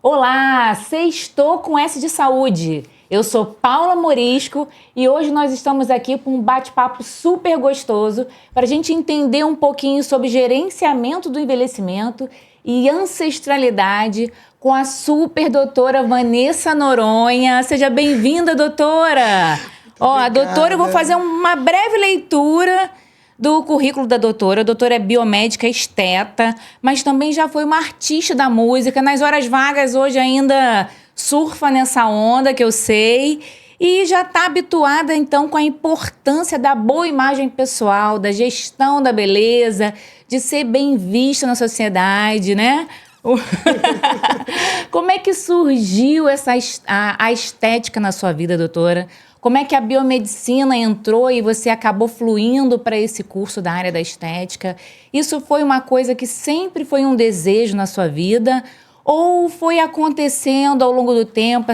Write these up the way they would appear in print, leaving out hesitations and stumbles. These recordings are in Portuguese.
Olá, sextou com S de saúde. Eu sou Paula Morisco e hoje nós estamos aqui com um bate-papo super gostoso para a gente entender um pouquinho sobre gerenciamento do envelhecimento e ancestralidade com a super doutora Vanessa Noronha. Seja bem-vinda, doutora! A doutora, eu vou fazer uma breve leitura do currículo da doutora. A doutora é biomédica esteta, mas também já foi uma artista da música. Nas horas vagas hoje ainda surfa nessa onda, que eu sei. E já está habituada, então, com a importância da boa imagem pessoal, da gestão da beleza, de ser bem vista na sociedade, né? Como é que surgiu a estética na sua vida, doutora? Como é que a biomedicina entrou e você acabou fluindo para esse curso da área da estética? Isso foi uma coisa que sempre foi um desejo na sua vida? Ou foi acontecendo ao longo do tempo,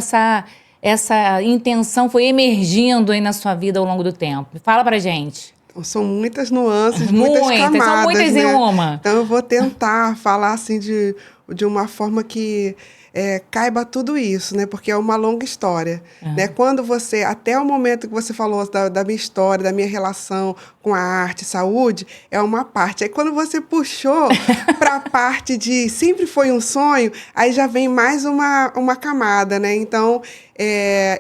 essa intenção foi emergindo aí na sua vida ao longo do tempo? Fala pra gente. São muitas nuances, muitas camadas, são muitas né? em uma. Então eu vou tentar falar assim de uma forma que caiba tudo isso, né? Porque é uma longa história, né? Quando você, até o momento que você falou da minha história, da minha relação com a arte e saúde, é uma parte. Aí quando você puxou para a parte de sempre foi um sonho, aí já vem mais uma camada, né? Então,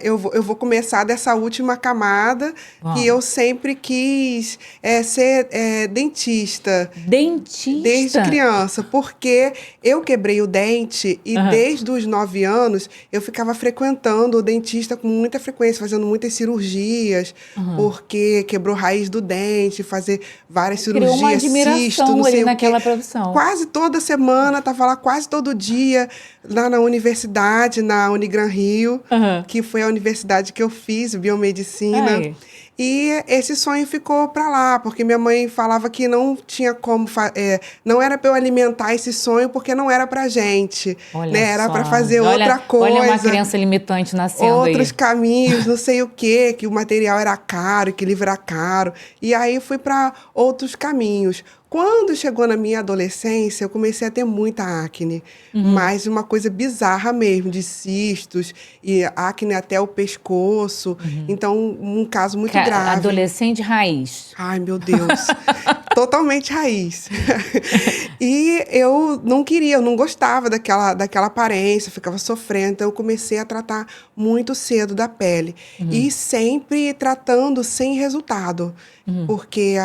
eu vou começar dessa última camada, que eu sempre quis ser dentista. Dentista? Desde criança, porque eu quebrei o dente e desde os 9 anos eu ficava frequentando o dentista com muita frequência, fazendo muitas cirurgias, porque quebrou raiz do dente, fazer várias cirurgias, criou uma admiração cisto, não ali sei naquela profissão. Quase toda semana, estava lá quase todo dia, lá na universidade, na Unigran Rio, que foi a universidade que eu fiz biomedicina. Ai. E esse sonho ficou para lá, porque minha mãe falava que não tinha como, não era para eu alimentar esse sonho, porque não era para gente, né? Era para fazer outra coisa. Olha uma criança limitante nascendo outros aí. caminhos, não sei o quê, que o material era caro, que o livro era caro. E aí fui para outros caminhos. Quando chegou na minha adolescência, eu comecei a ter muita acne, mas uma coisa bizarra mesmo, de cistos e acne até o pescoço. Então, um caso muito grave. Adolescente raiz. Ai, meu Deus. Totalmente raiz. E eu não queria, eu não gostava daquela aparência, ficava sofrendo. Então, eu comecei a tratar muito cedo da pele. E sempre tratando sem resultado. Porque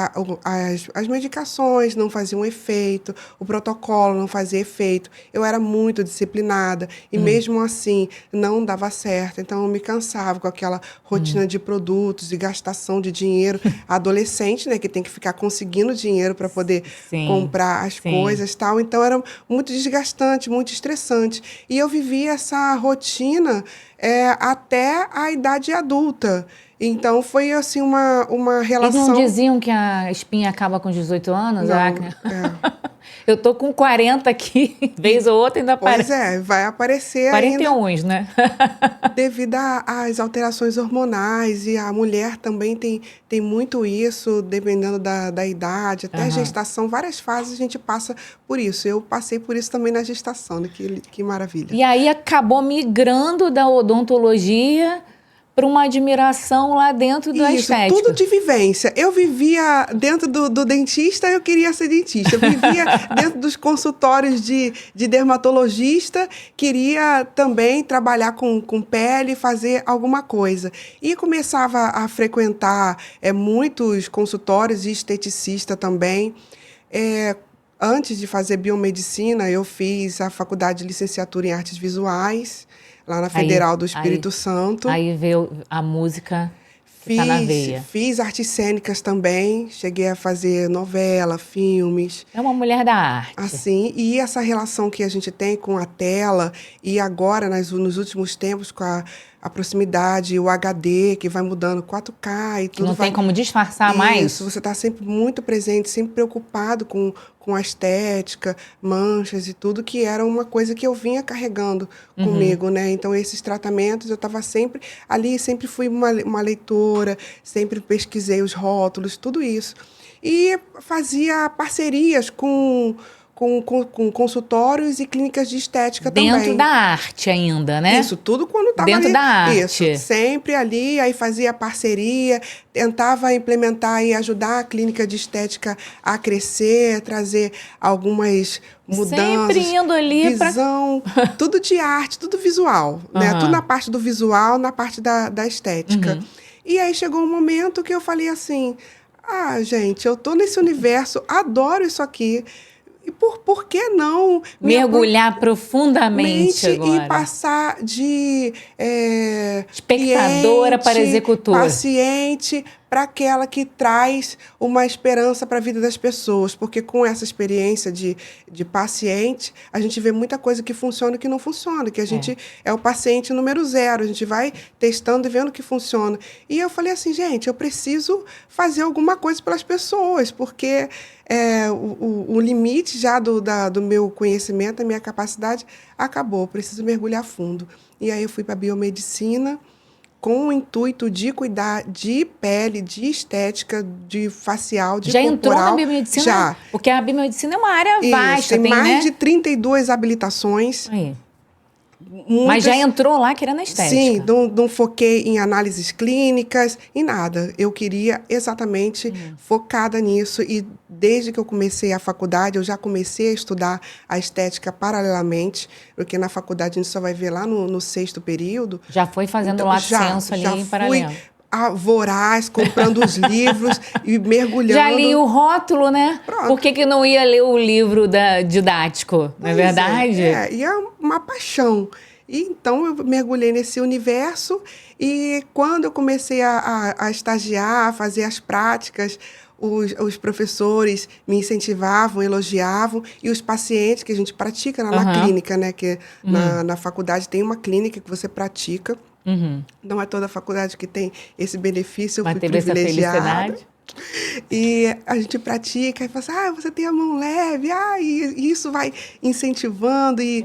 as medicações não faziam efeito, o protocolo não fazia efeito. Eu era muito disciplinada e mesmo assim não dava certo. Então eu me cansava com aquela rotina de produtos e gastação de dinheiro. Adolescente, né, que tem que ficar conseguindo dinheiro para poder comprar as coisas e tal. Então era muito desgastante, muito estressante. E eu vivia essa rotina até a idade adulta. Então, foi, assim, uma relação... Eles não diziam que a espinha acaba com 18 anos? Não, a acne? Eu tô com 40 aqui, vez ou outra ainda aparece. Pois vai aparecer 41, ainda, né? devido às alterações hormonais, e a mulher também tem muito isso, dependendo da idade, até a gestação, várias fases a gente passa por isso. Eu passei por isso também na gestação, né? Que maravilha. E aí acabou migrando da odontologia para uma admiração lá dentro da estética. Tudo de vivência. Eu vivia dentro do dentista, eu queria ser dentista. Eu vivia dentro dos consultórios de dermatologista, queria também trabalhar com pele, fazer alguma coisa. E começava a frequentar muitos consultórios de esteticista também. Antes de fazer biomedicina, eu fiz a faculdade de licenciatura em artes visuais, lá na Federal do Espírito Santo. Aí veio a música que tá na veia. Fiz artes cênicas também, cheguei a fazer novela, filmes. É uma mulher da arte. Assim, e essa relação que a gente tem com a tela, e agora, nos últimos tempos, com a proximidade, o HD, que vai mudando 4K e tudo. Não tem como disfarçar mais. Isso, você está sempre muito presente, sempre preocupado com a estética, manchas e tudo, que era uma coisa que eu vinha carregando comigo, né? Então, esses tratamentos, eu estava sempre ali, sempre fui uma leitora, sempre pesquisei os rótulos, tudo isso. E fazia parcerias com com consultórios e clínicas de estética também. Dentro da arte ainda, né? Isso, tudo quando estava Dentro da arte. Isso, sempre ali, aí fazia parceria, tentava implementar e ajudar a clínica de estética a crescer, trazer algumas mudanças. Sempre indo ali visão, tudo de arte, tudo visual, né? Tudo na parte do visual, na parte da estética. E aí chegou um momento que eu falei assim, gente, eu tô nesse universo, adoro isso aqui. E por que não mergulhar profundamente agora? E passar de espectadora para executora. Paciente para aquela que traz uma esperança para a vida das pessoas. Porque com essa experiência de paciente, a gente vê muita coisa que funciona e que não funciona. Que a gente é o paciente número 0. A gente vai testando e vendo que funciona. E eu falei assim, gente, eu preciso fazer alguma coisa pelas pessoas. Porque o limite já do meu conhecimento, da minha capacidade, acabou. Eu preciso mergulhar fundo. E aí eu fui para a biomedicina, com o intuito de cuidar de pele, de estética, de facial, de corporal. Já entrou na biomedicina? Já. Porque a biomedicina é uma área vasta. Tem mais de 32 habilitações. Aí. Mas já entrou lá querendo a estética? Sim, não foquei em análises clínicas, em nada. Eu queria exatamente focada nisso. E desde que eu comecei a faculdade, eu já comecei a estudar a estética paralelamente, porque na faculdade a gente só vai ver lá no 6º período. Já foi fazendo então, o lato sensu ali em paralelo. Voraz, comprando os livros e mergulhando. Já li o rótulo, né? Pronto. Por que não ia ler o livro didático, não é verdade? E é uma paixão. E então eu mergulhei nesse universo e quando eu comecei a estagiar, a fazer as práticas, os professores me incentivavam, elogiavam, e os pacientes, que a gente pratica na clínica, né? Que na faculdade tem uma clínica que você pratica. Não é toda a faculdade que tem esse benefício, eu fui privilegiada. E a gente pratica e fala assim, você tem a mão leve, e isso vai incentivando. E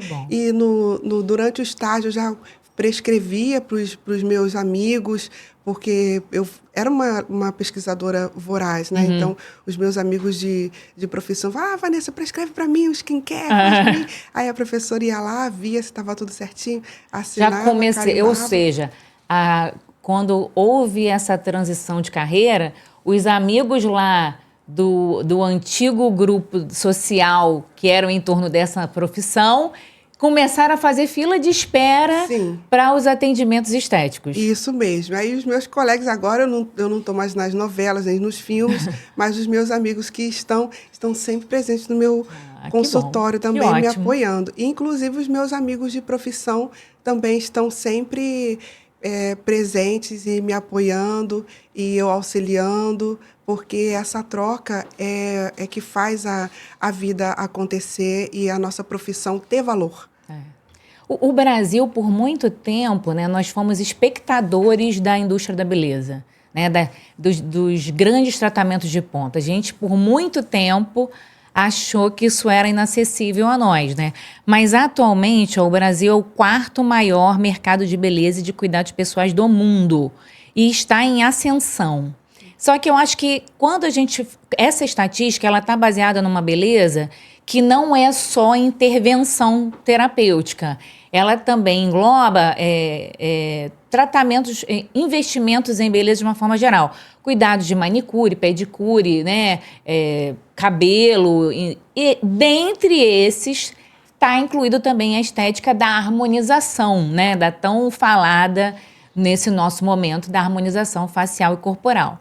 durante o estágio eu já prescrevia para os meus amigos, porque eu era uma pesquisadora voraz, né? Então, os meus amigos de profissão falavam, Vanessa, prescreve para mim o skincare, pra mim. Aí a professora ia lá, via se estava tudo certinho, assinava, já comecei, carimbava. Ou seja, quando houve essa transição de carreira, os amigos lá do antigo grupo social que eram em torno dessa profissão começaram a fazer fila de espera para os atendimentos estéticos. Isso mesmo. Aí os meus colegas, agora eu não estou mais nas novelas, nem nos filmes, mas os meus amigos que estão sempre presentes no meu consultório também, me apoiando. Inclusive os meus amigos de profissão também estão sempre presentes e me apoiando e eu auxiliando, porque essa troca é que faz a vida acontecer e a nossa profissão ter valor. O Brasil, por muito tempo, né, nós fomos espectadores da indústria da beleza, né, dos grandes tratamentos de ponta. A gente, por muito tempo, achou que isso era inacessível a nós, né? Mas, atualmente, o Brasil é o 4º maior mercado de beleza e de cuidados pessoais do mundo e está em ascensão. Só que eu acho que quando essa estatística, ela está baseada numa beleza que não é só intervenção terapêutica. Ela também engloba tratamentos, investimentos em beleza de uma forma geral. Cuidados de manicure, pedicure, né? Cabelo. E dentre esses, está incluído também a estética da harmonização, né? Da tão falada, nesse nosso momento, da harmonização facial e corporal.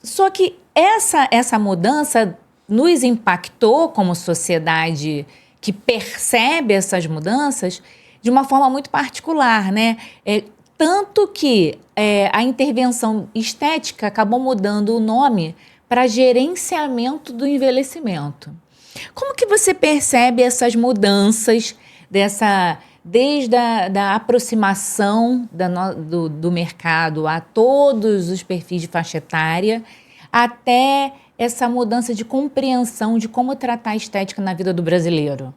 Só que essa mudança nos impactou como sociedade que percebe essas mudanças de uma forma muito particular, né? Tanto que a intervenção estética acabou mudando o nome para gerenciamento do envelhecimento. Como que você percebe essas mudanças desde a aproximação do mercado a todos os perfis de faixa etária até essa mudança de compreensão de como tratar a estética na vida do brasileiro?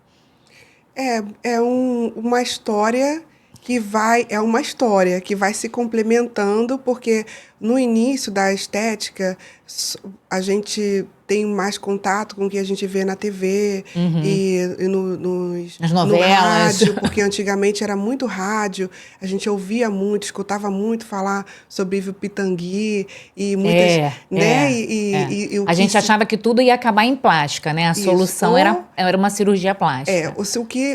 Uma história que vai se complementando, porque no início da estética a gente tem mais contato com o que a gente vê na TV e Nas no novelas. rádio, porque antigamente era muito rádio, a gente ouvia muito, escutava muito falar sobre Ivo Pitangui e muitas, né? E o A gente achava que tudo ia acabar em plástica, né? A Isso. solução era uma cirurgia plástica.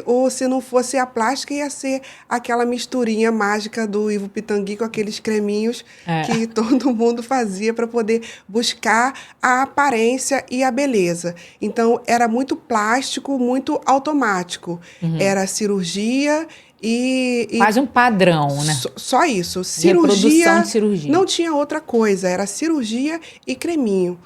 Ou se não fosse a plástica, ia ser aquela misturinha mágica do Ivo Pitangui com aqueles creminhos que todo mundo fazia para poder buscar a aparência e a beleza. Então, era muito plástico, muito automático. Era cirurgia e Quase um padrão, né? só isso. Reprodução de cirurgia. Não tinha outra coisa, era cirurgia e creminho.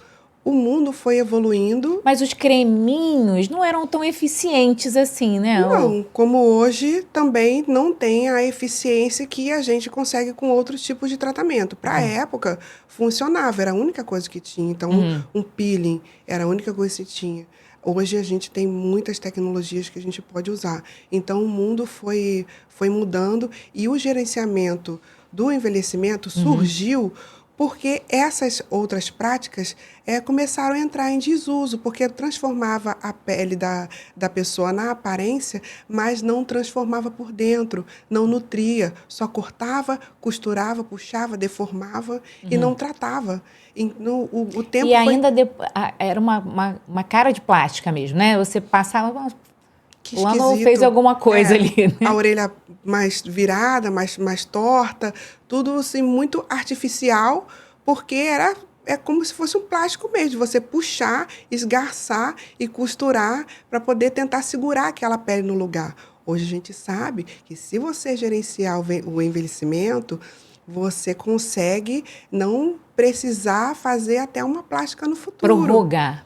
O mundo foi evoluindo. Mas os creminhos não eram tão eficientes assim, né? Não, como hoje também não tem a eficiência que a gente consegue com outros tipos de tratamento. Para a época, funcionava, era a única coisa que tinha. Então, um peeling era a única coisa que tinha. Hoje a gente tem muitas tecnologias que a gente pode usar. Então, o mundo foi mudando e o gerenciamento do envelhecimento surgiu porque essas outras práticas começaram a entrar em desuso, porque transformava a pele da pessoa na aparência, mas não transformava por dentro, não nutria, só cortava, costurava, puxava, deformava e não tratava. O tempo e ainda era uma cara de plástica mesmo, né? Você passava... O ano fez alguma coisa ali, né? A orelha mais virada, mais torta, tudo assim, muito artificial, porque é como se fosse um plástico mesmo, você puxar, esgarçar e costurar para poder tentar segurar aquela pele no lugar. Hoje a gente sabe que se você gerenciar o envelhecimento, você consegue não precisar fazer até uma plástica no futuro. Prorrogar.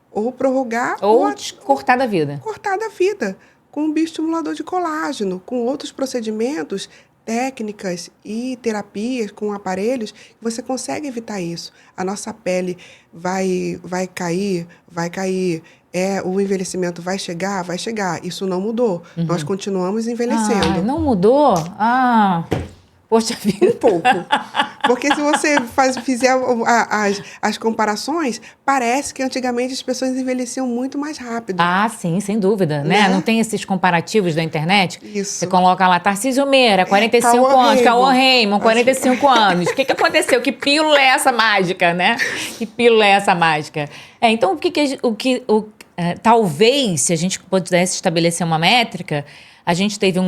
Ou prorrogar ou cortar da vida. Cortar da vida, com um bioestimulador de colágeno, com outros procedimentos, técnicas e terapias com aparelhos, você consegue evitar isso. A nossa pele vai cair, o envelhecimento vai chegar. Isso não mudou. Nós continuamos envelhecendo. Não mudou? Poxa vida. Um pouco. Porque se você fizer as comparações, parece que antigamente as pessoas envelheciam muito mais rápido. Sim, sem dúvida, né? Não tem esses comparativos da internet? Isso. Você coloca lá, Tarcísio Meira, 45 anos, Cauã Raymond, 45 anos. O que aconteceu? Que pílula é essa mágica, né? Que pílula é essa mágica? Então, talvez, se a gente pudesse estabelecer uma métrica, a gente teve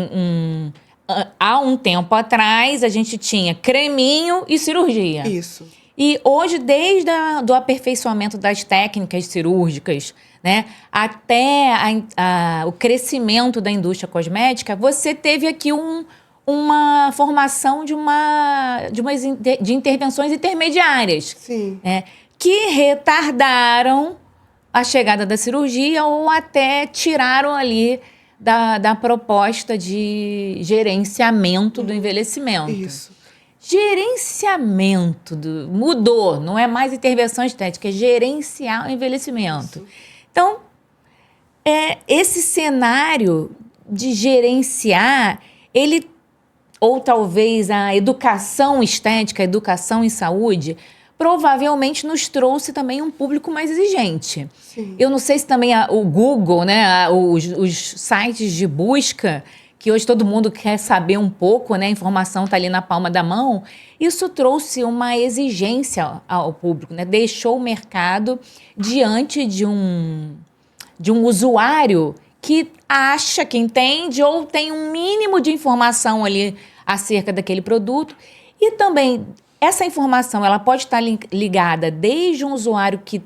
há um tempo atrás, a gente tinha creminho e cirurgia. Isso. E hoje, desde do aperfeiçoamento das técnicas cirúrgicas, né, até o crescimento da indústria cosmética, você teve aqui uma formação de intervenções intermediárias. Sim. Né, que retardaram a chegada da cirurgia ou até tiraram ali da proposta de gerenciamento do envelhecimento. Isso. Gerenciamento mudou, não é mais intervenção estética, é gerenciar o envelhecimento. Isso. Então, esse cenário de gerenciar, ou talvez a educação estética, a educação em saúde, provavelmente nos trouxe também um público mais exigente. Sim. Eu não sei se também o Google, né, os sites de busca, que hoje todo mundo quer saber um pouco, né, a informação está ali na palma da mão, isso trouxe uma exigência ao público, né, deixou o mercado diante de um usuário que acha que entende ou tem um mínimo de informação ali acerca daquele produto e também... Essa informação ela pode estar ligada desde um usuário que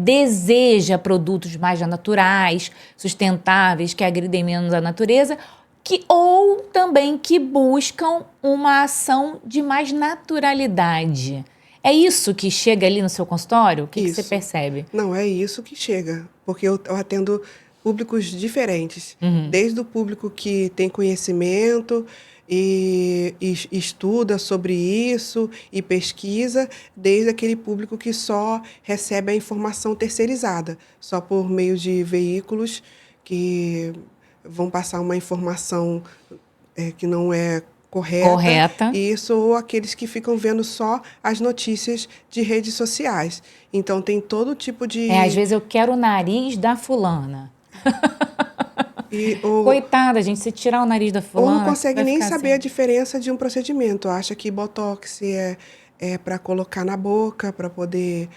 deseja produtos mais naturais, sustentáveis, que agridem menos a natureza, ou também que buscam uma ação de mais naturalidade. É isso que chega ali no seu consultório? O que você percebe? Não, é isso que chega, porque eu atendo públicos diferentes, desde o público que tem conhecimento... E estuda sobre isso e pesquisa, desde aquele público que só recebe a informação terceirizada, só por meio de veículos que vão passar uma informação que não é correta. Isso, ou aqueles que ficam vendo só as notícias de redes sociais. Então, tem todo tipo de... Às vezes eu quero o nariz da fulana. Ou, coitada, gente, se tirar o nariz da fulana... Ou não consegue nem saber assim. a diferença de um procedimento. Acha que Botox é para colocar na boca, para poder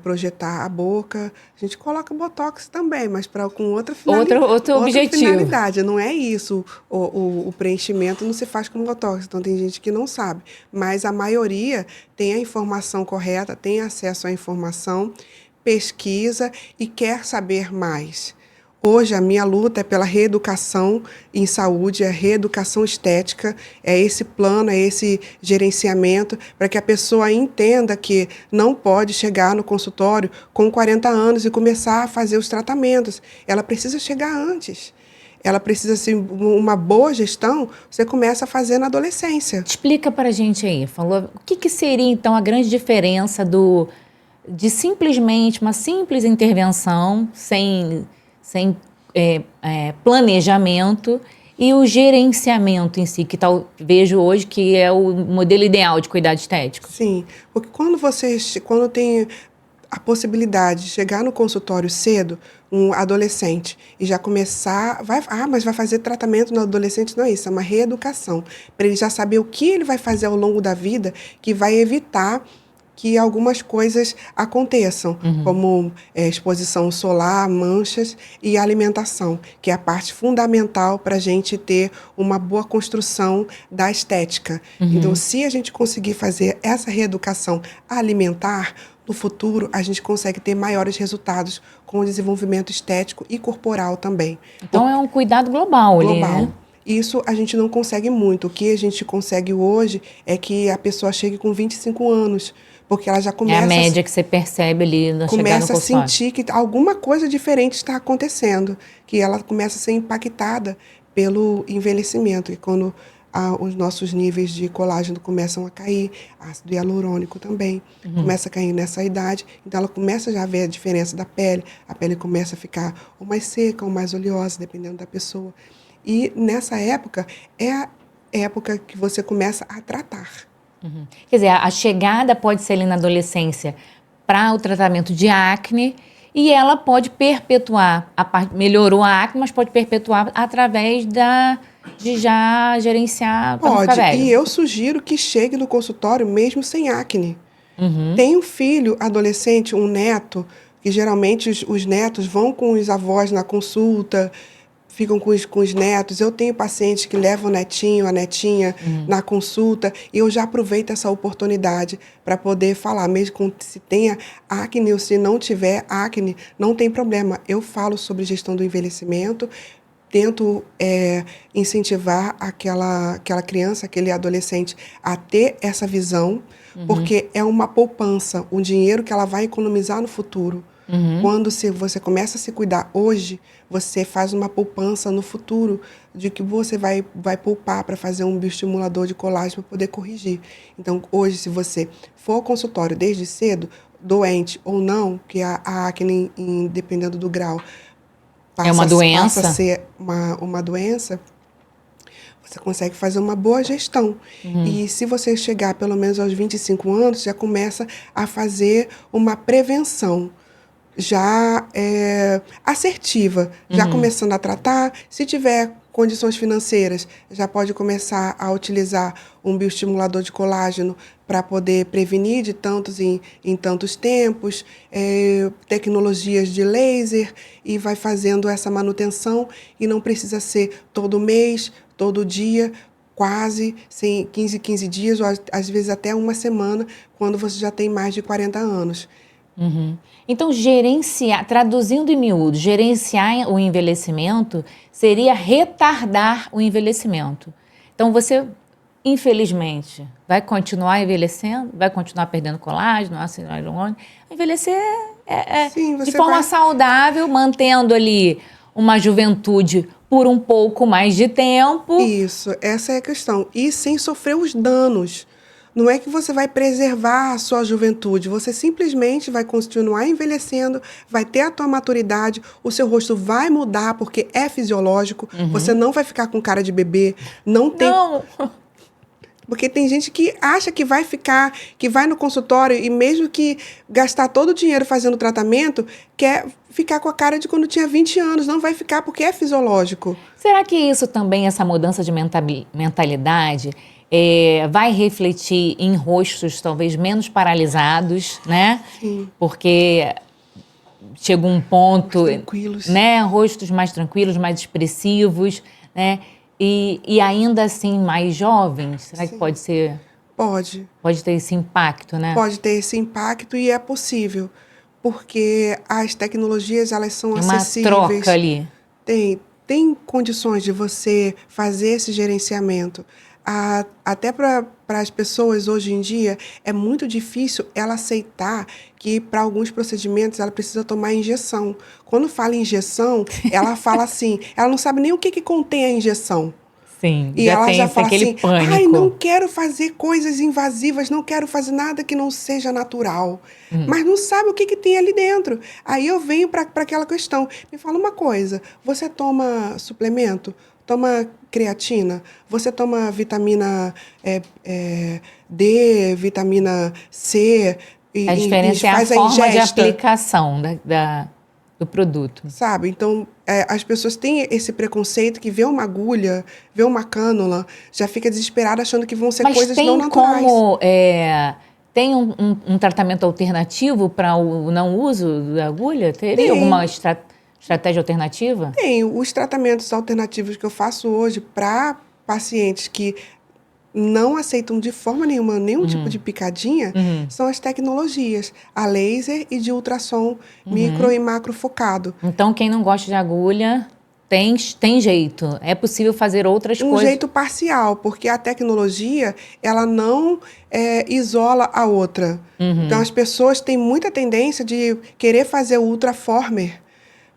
projetar a boca. A gente coloca Botox também, mas com outra objetivo. finalidade. Não é isso. O preenchimento não se faz com Botox. Então, tem gente que não sabe. Mas a maioria tem a informação correta, tem acesso à informação, pesquisa e quer saber mais. Hoje, a minha luta é pela reeducação em saúde, a reeducação estética, é esse plano, é esse gerenciamento, para que a pessoa entenda que não pode chegar no consultório com 40 anos e começar a fazer os tratamentos. Ela precisa chegar antes. Ela precisa ser uma boa gestão, você começa a fazer na adolescência. Explica para a gente aí, falou, o que seria, então, a grande diferença de simplesmente uma simples intervenção sem planejamento e o gerenciamento em si, que vejo hoje que é o modelo ideal de cuidado estético. Sim, porque quando tem a possibilidade de chegar no consultório cedo, um adolescente, e já começar... mas vai fazer tratamento no adolescente? Não é isso, é uma reeducação. Para ele já saber o que ele vai fazer ao longo da vida que vai evitar que algumas coisas aconteçam, como exposição solar, manchas e alimentação, que é a parte fundamental para a gente ter uma boa construção da estética. Então, se a gente conseguir fazer essa reeducação alimentar, no futuro a gente consegue ter maiores resultados com o desenvolvimento estético e corporal também. Então, é um cuidado global. Né? Isso a gente não consegue muito. O que a gente consegue hoje é que a pessoa chegue com 25 anos, porque ela já começa... É a média que você percebe ali na chegada no consultório. Começa a sentir que alguma coisa diferente está acontecendo, que ela começa a ser impactada pelo envelhecimento, e quando os nossos níveis de colágeno começam a cair, ácido hialurônico também, começa a cair nessa idade, então ela começa já a ver a diferença da pele, a pele começa a ficar ou mais seca ou mais oleosa, dependendo da pessoa. E nessa época, é a época que você começa a tratar. Quer dizer, a chegada pode ser ali na adolescência para o tratamento de acne e ela pode perpetuar, melhorou a acne, mas pode perpetuar através de já gerenciar para não ficar velho. E eu sugiro que chegue no consultório mesmo sem acne. Tem um filho adolescente, um neto, que geralmente os netos vão com os avós na consulta, ficam com os netos. Eu tenho pacientes que levam o netinho, a netinha na consulta, e eu já aproveito essa oportunidade para poder falar, mesmo se tenha acne ou se não tiver acne, não tem problema. Eu falo sobre gestão do envelhecimento, tento incentivar aquela criança, aquele adolescente a ter essa visão, porque é uma poupança, um dinheiro que ela vai economizar no futuro. Quando você começa a se cuidar hoje, você faz uma poupança no futuro de que você vai poupar para fazer um bioestimulador de colágeno para poder corrigir. Então, hoje, se você for ao consultório desde cedo, doente ou não, que a acne, dependendo do grau, passa a ser uma doença, você consegue fazer uma boa gestão. E se você chegar pelo menos aos 25 anos, já começa a fazer uma prevenção já assertiva, já começando a tratar. Se tiver condições financeiras, já pode começar a utilizar um bioestimulador de colágeno para poder prevenir de tantos em tantos tempos, tecnologias de laser, e vai fazendo essa manutenção, e não precisa ser todo mês, todo dia, quase 15 dias, ou às vezes até uma semana, quando você já tem mais de 40 anos. Então, traduzindo em miúdo, gerenciar o envelhecimento seria retardar o envelhecimento. Então, você, infelizmente, vai continuar envelhecendo, vai continuar perdendo colágeno, ácido hialurônico. Envelhecer Sim, de forma saudável, mantendo ali uma juventude por um pouco mais de tempo. Isso, essa é a questão. E sem sofrer os danos. Não é que você vai preservar a sua juventude, você simplesmente vai continuar envelhecendo, vai ter a tua maturidade, o seu rosto vai mudar porque é fisiológico, você não vai ficar com cara de bebê, não tem... Porque tem gente que acha que vai ficar, que vai no consultório e mesmo que gastar todo o dinheiro fazendo tratamento, quer ficar com a cara de quando tinha 20 anos. Não vai ficar porque é fisiológico. Será que isso também, essa mudança de mentalidade, vai refletir em rostos talvez menos paralisados, né? Sim. Porque chega um ponto, Mais tranquilos. né? Rostos mais tranquilos, mais expressivos, né? E ainda assim mais jovens. Será que pode ser? Pode. Pode ter esse impacto, né? Pode ter esse impacto e é possível. Porque as tecnologias, elas são Tem uma acessíveis. troca ali. Tem condições de você fazer esse gerenciamento. Até para as pessoas hoje em dia, é muito difícil ela aceitar que para alguns procedimentos ela precisa tomar injeção. Quando fala injeção, ela fala assim, ela não sabe nem o que contém a injeção. Sim, E já ela tem já fala aquele assim, pânico. ai, não quero fazer coisas invasivas, não quero fazer nada que não seja natural. Mas não sabe o que tem ali dentro. Aí eu venho para aquela questão. Me fala uma coisa, você toma suplemento? Toma creatina? Você toma vitamina D, vitamina C? A diferença é a faz forma de ingesta? aplicação do produto. Sabe? Então, as pessoas têm esse preconceito que vê uma agulha, vê uma cânula, já fica desesperada achando que vão ser Mas coisas tem não naturais. como... tem um tratamento alternativo para o não uso da agulha? Teria Tem. alguma estratégia alternativa? Tem. Os tratamentos alternativos que eu faço hoje para pacientes que não aceitam de forma nenhuma nenhum tipo de picadinha são as tecnologias, a laser e de ultrassom micro e macro focado. Então, quem não gosta de agulha, tem jeito. É possível fazer outras Um coisas. jeito parcial, porque a tecnologia, ela não isola a outra. Então, as pessoas têm muita tendência de querer fazer o ultraformer,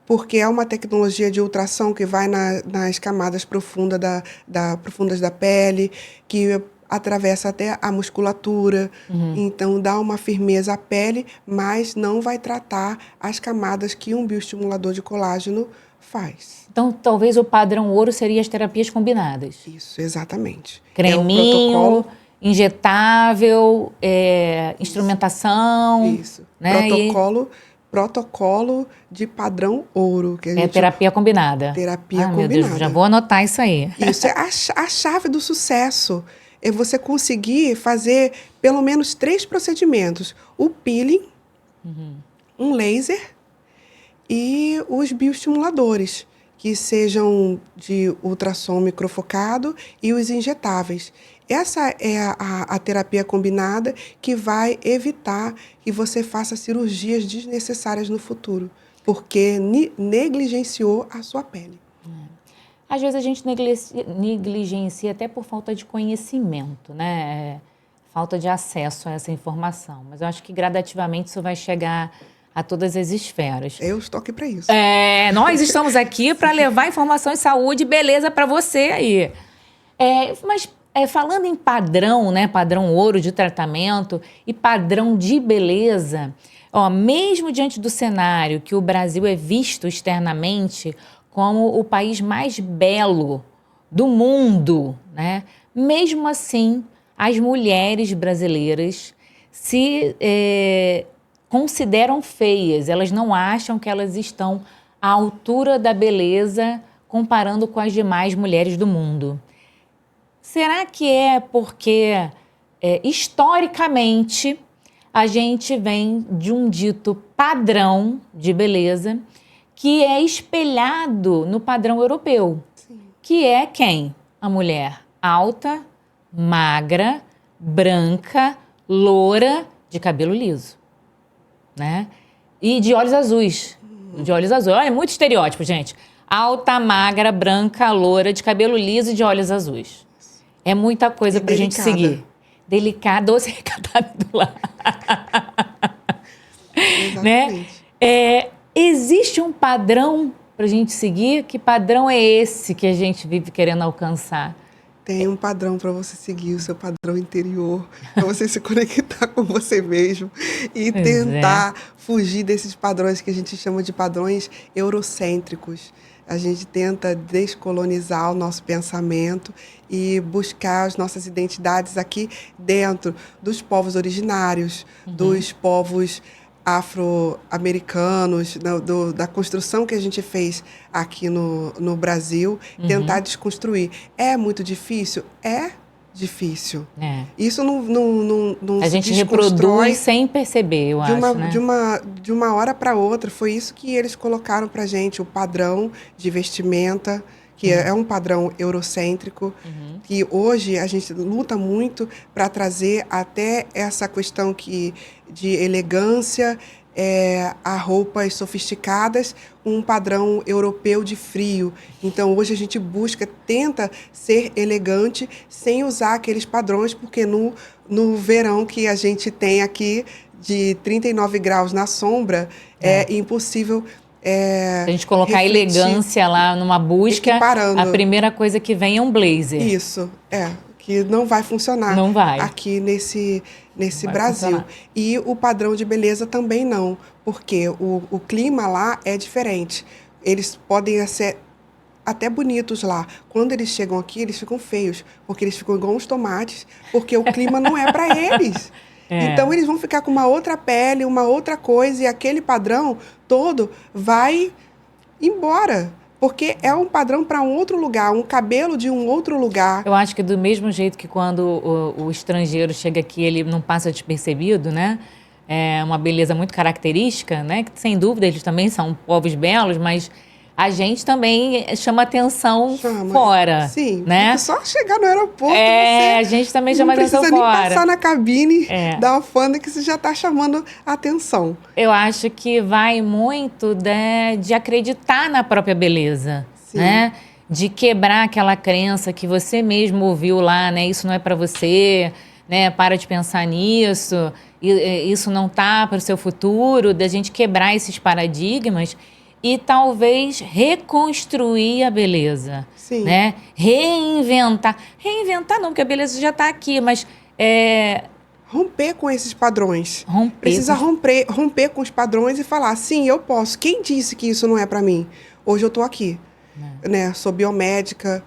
porque é uma tecnologia de ultrassom que vai nas camadas profundas da pele, que atravessa até a musculatura, então dá uma firmeza à pele, mas não vai tratar as camadas que um bioestimulador de colágeno faz. Então, talvez o padrão ouro seria as terapias combinadas. Isso, exatamente. Creminho, injetável, instrumentação. Isso. Né? Protocolo de padrão ouro. Que É terapia combinada. Terapia Meu combinada. Deus, já vou anotar isso aí. Isso é a chave do sucesso. É você conseguir fazer pelo menos 3 procedimentos. O peeling, um laser e os bioestimuladores, que sejam de ultrassom microfocado e os injetáveis. Essa é a terapia combinada que vai evitar que você faça cirurgias desnecessárias no futuro, porque negligenciou a sua pele. Às vezes a gente negligencia até por falta de conhecimento, né? Falta de acesso a essa informação. Mas eu acho que gradativamente isso vai chegar a todas as esferas. Eu estou aqui para isso. Nós estamos aqui para levar informação de saúde e beleza para você aí. Mas falando em padrão, né? Padrão ouro de tratamento e padrão de beleza, mesmo diante do cenário que o Brasil é visto externamente como o país mais belo do mundo, né? Mesmo assim, as mulheres brasileiras se consideram feias. Elas não acham que elas estão à altura da beleza comparando com as demais mulheres do mundo. Será que é porque, historicamente, a gente vem de um dito padrão de beleza que é espelhado no padrão europeu? Sim. Que é quem? A mulher alta, magra, branca, loura, de cabelo liso, né? E de olhos azuis. De olhos azuis. Olha, muito estereótipo, gente. Alta, magra, branca, loura, de cabelo liso e de olhos azuis. É muita coisa pra gente seguir. Delicada, doce, recadada do lar. Exatamente. Né? Existe um padrão pra gente seguir? Que padrão é esse que a gente vive querendo alcançar? Tem um padrão para você seguir, o seu padrão interior, para você se conectar com você mesmo e tentar fugir desses padrões que a gente chama de padrões eurocêntricos. A gente tenta descolonizar o nosso pensamento e buscar as nossas identidades aqui dentro dos povos originários, dos povos afro-americanos, da construção que a gente fez aqui no Brasil, tentar desconstruir. É muito difícil? É difícil. Isso não A se gente desconstrói reproduz sem perceber, eu acho, né? de uma hora para outra. Foi isso que eles colocaram para gente, o padrão de vestimenta, que é um padrão eurocêntrico, que hoje a gente luta muito para trazer até essa questão de elegância, a roupas sofisticadas, um padrão europeu de frio. Então, hoje a gente tenta ser elegante sem usar aqueles padrões, porque no verão que a gente tem aqui, de 39 graus na sombra, é impossível. Se a gente colocar refletir, elegância lá numa busca, equiparando. a primeira coisa que vem é um blazer. Isso, que não vai funcionar Não vai. aqui nesse Vai Brasil. funcionar. E o padrão de beleza também não, porque o clima lá é diferente. Eles podem ser até bonitos lá. Quando eles chegam aqui, eles ficam feios, porque eles ficam igual uns tomates, porque o clima não é para eles. Então, eles vão ficar com uma outra pele, uma outra coisa, e aquele padrão todo vai embora. Porque é um padrão para um outro lugar, um cabelo de um outro lugar. Eu acho que do mesmo jeito que quando o estrangeiro chega aqui, ele não passa despercebido, né? É uma beleza muito característica, né? Que, sem dúvida, eles também são povos belos, mas a gente também chama atenção fora. Sim, né? Só chegar no aeroporto, a gente também chama atenção fora. Não precisa nem passar na cabine da alfândega que você já está chamando atenção. Eu acho que vai muito de acreditar na própria beleza, né? De quebrar aquela crença que você mesmo ouviu lá, né? Isso não é para você, né? Para de pensar nisso, isso não tá para o seu futuro, da gente quebrar esses paradigmas e talvez reconstruir a beleza, né? Reinventar não, porque a beleza já está aqui, mas romper com esses padrões. Precisa romper com os padrões e falar, sim, eu posso. Quem disse que isso não é para mim? Hoje eu estou aqui, né? Sou biomédica,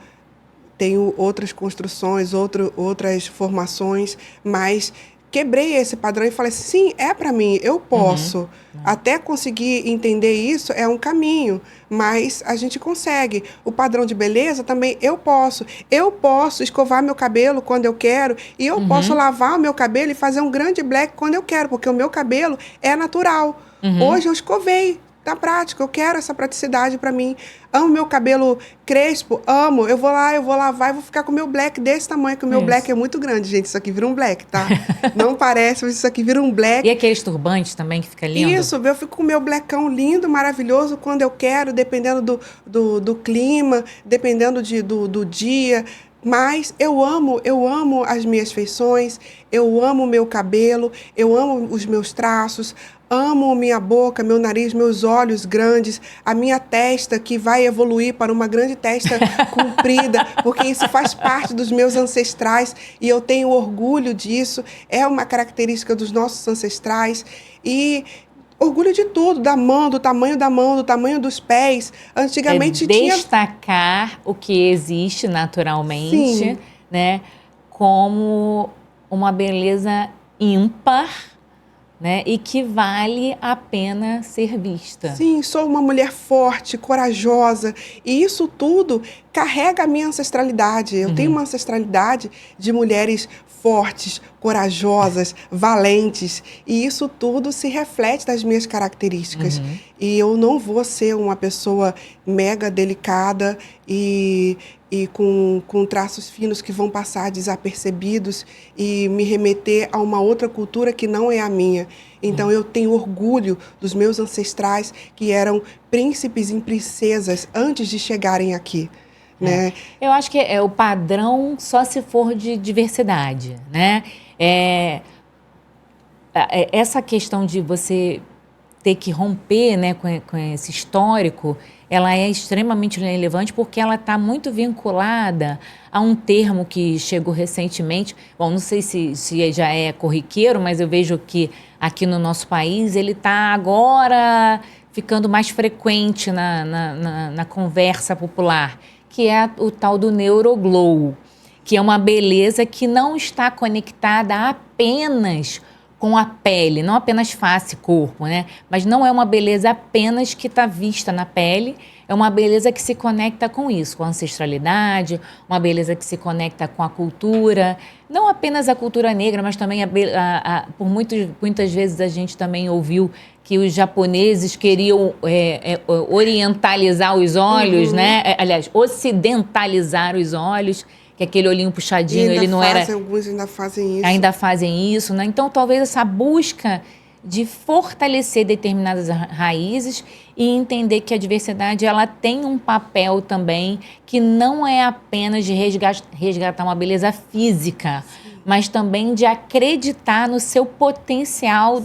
tenho outras construções, outras formações, mas quebrei esse padrão e falei assim, sim, é para mim, eu posso. Até conseguir entender isso é um caminho, mas a gente consegue. O padrão de beleza também, eu posso. Eu posso escovar meu cabelo quando eu quero e eu posso lavar o meu cabelo e fazer um grande black quando eu quero, porque o meu cabelo é natural. Hoje eu escovei. Na prática, eu quero essa praticidade para mim. Amo meu cabelo crespo, amo. Eu vou lavar e vou ficar com o meu black desse tamanho, que o meu black é muito grande, gente. Isso aqui vira um black, tá? Não parece, mas isso aqui vira um black. E aqueles turbantes também que fica lindo? Isso, eu fico com o meu blackão lindo, maravilhoso, quando eu quero, dependendo do clima, dependendo do dia. Mas eu amo as minhas feições, eu amo o meu cabelo, eu amo os meus traços, amo minha boca, meu nariz, meus olhos grandes, a minha testa que vai evoluir para uma grande testa comprida, porque isso faz parte dos meus ancestrais e eu tenho orgulho disso, é uma característica dos nossos ancestrais e orgulho de tudo, da mão, do tamanho dos pés. Antigamente tinha... Destacar o que existe naturalmente, né, como uma beleza ímpar, né, e que vale a pena ser vista. Sim, sou uma mulher forte, corajosa, e isso tudo carrega a minha ancestralidade. Eu tenho uma ancestralidade de mulheres fortes, corajosas, valentes, e isso tudo se reflete das minhas características. E eu não vou ser uma pessoa mega delicada e com traços finos que vão passar desapercebidos e me remeter a uma outra cultura que não é a minha. Então, eu tenho orgulho dos meus ancestrais que eram príncipes e princesas antes de chegarem aqui. Né? Eu acho que o padrão só se for de diversidade, né? Essa questão de você ter que romper, né, com esse histórico, ela é extremamente relevante porque ela está muito vinculada a um termo que chegou recentemente. Bom, não sei se já é corriqueiro, mas eu vejo que aqui no nosso país ele está agora ficando mais frequente na conversa popular, que é o tal do neuroglow, que é uma beleza que não está conectada apenas com a pele, não apenas face e corpo, né? Mas não é uma beleza apenas que está vista na pele, é uma beleza que se conecta com isso, com a ancestralidade, uma beleza que se conecta com a cultura, não apenas a cultura negra, mas também por muitas vezes a gente também ouviu que os japoneses queriam orientalizar os olhos, né? Aliás, ocidentalizar os olhos, que aquele olhinho puxadinho, ele não era... Alguns ainda fazem isso. Ainda fazem isso, né? Então, talvez essa busca de fortalecer determinadas raízes e entender que a diversidade ela tem um papel também que não é apenas de resgatar uma beleza física, mas também de acreditar no seu potencial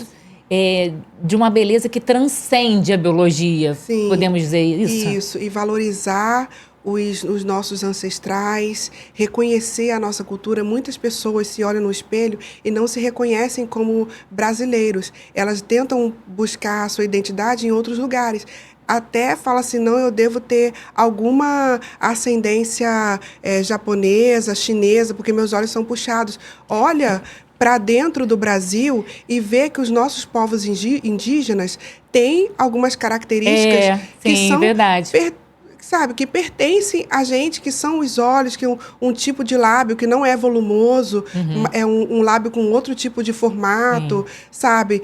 de uma beleza que transcende a biologia. Sim, podemos dizer isso? Isso, e valorizar os nossos ancestrais, reconhecer a nossa cultura. Muitas pessoas se olham no espelho e não se reconhecem como brasileiros. Elas tentam buscar a sua identidade em outros lugares. Até fala assim, não, eu devo ter alguma ascendência japonesa, chinesa, porque meus olhos são puxados. Olha para dentro do Brasil e ver que os nossos povos indígenas têm algumas características que são verdade. Sabe, que pertencem a gente, que são os olhos, que um tipo de lábio que não é volumoso, é um lábio com outro tipo de formato, sabe?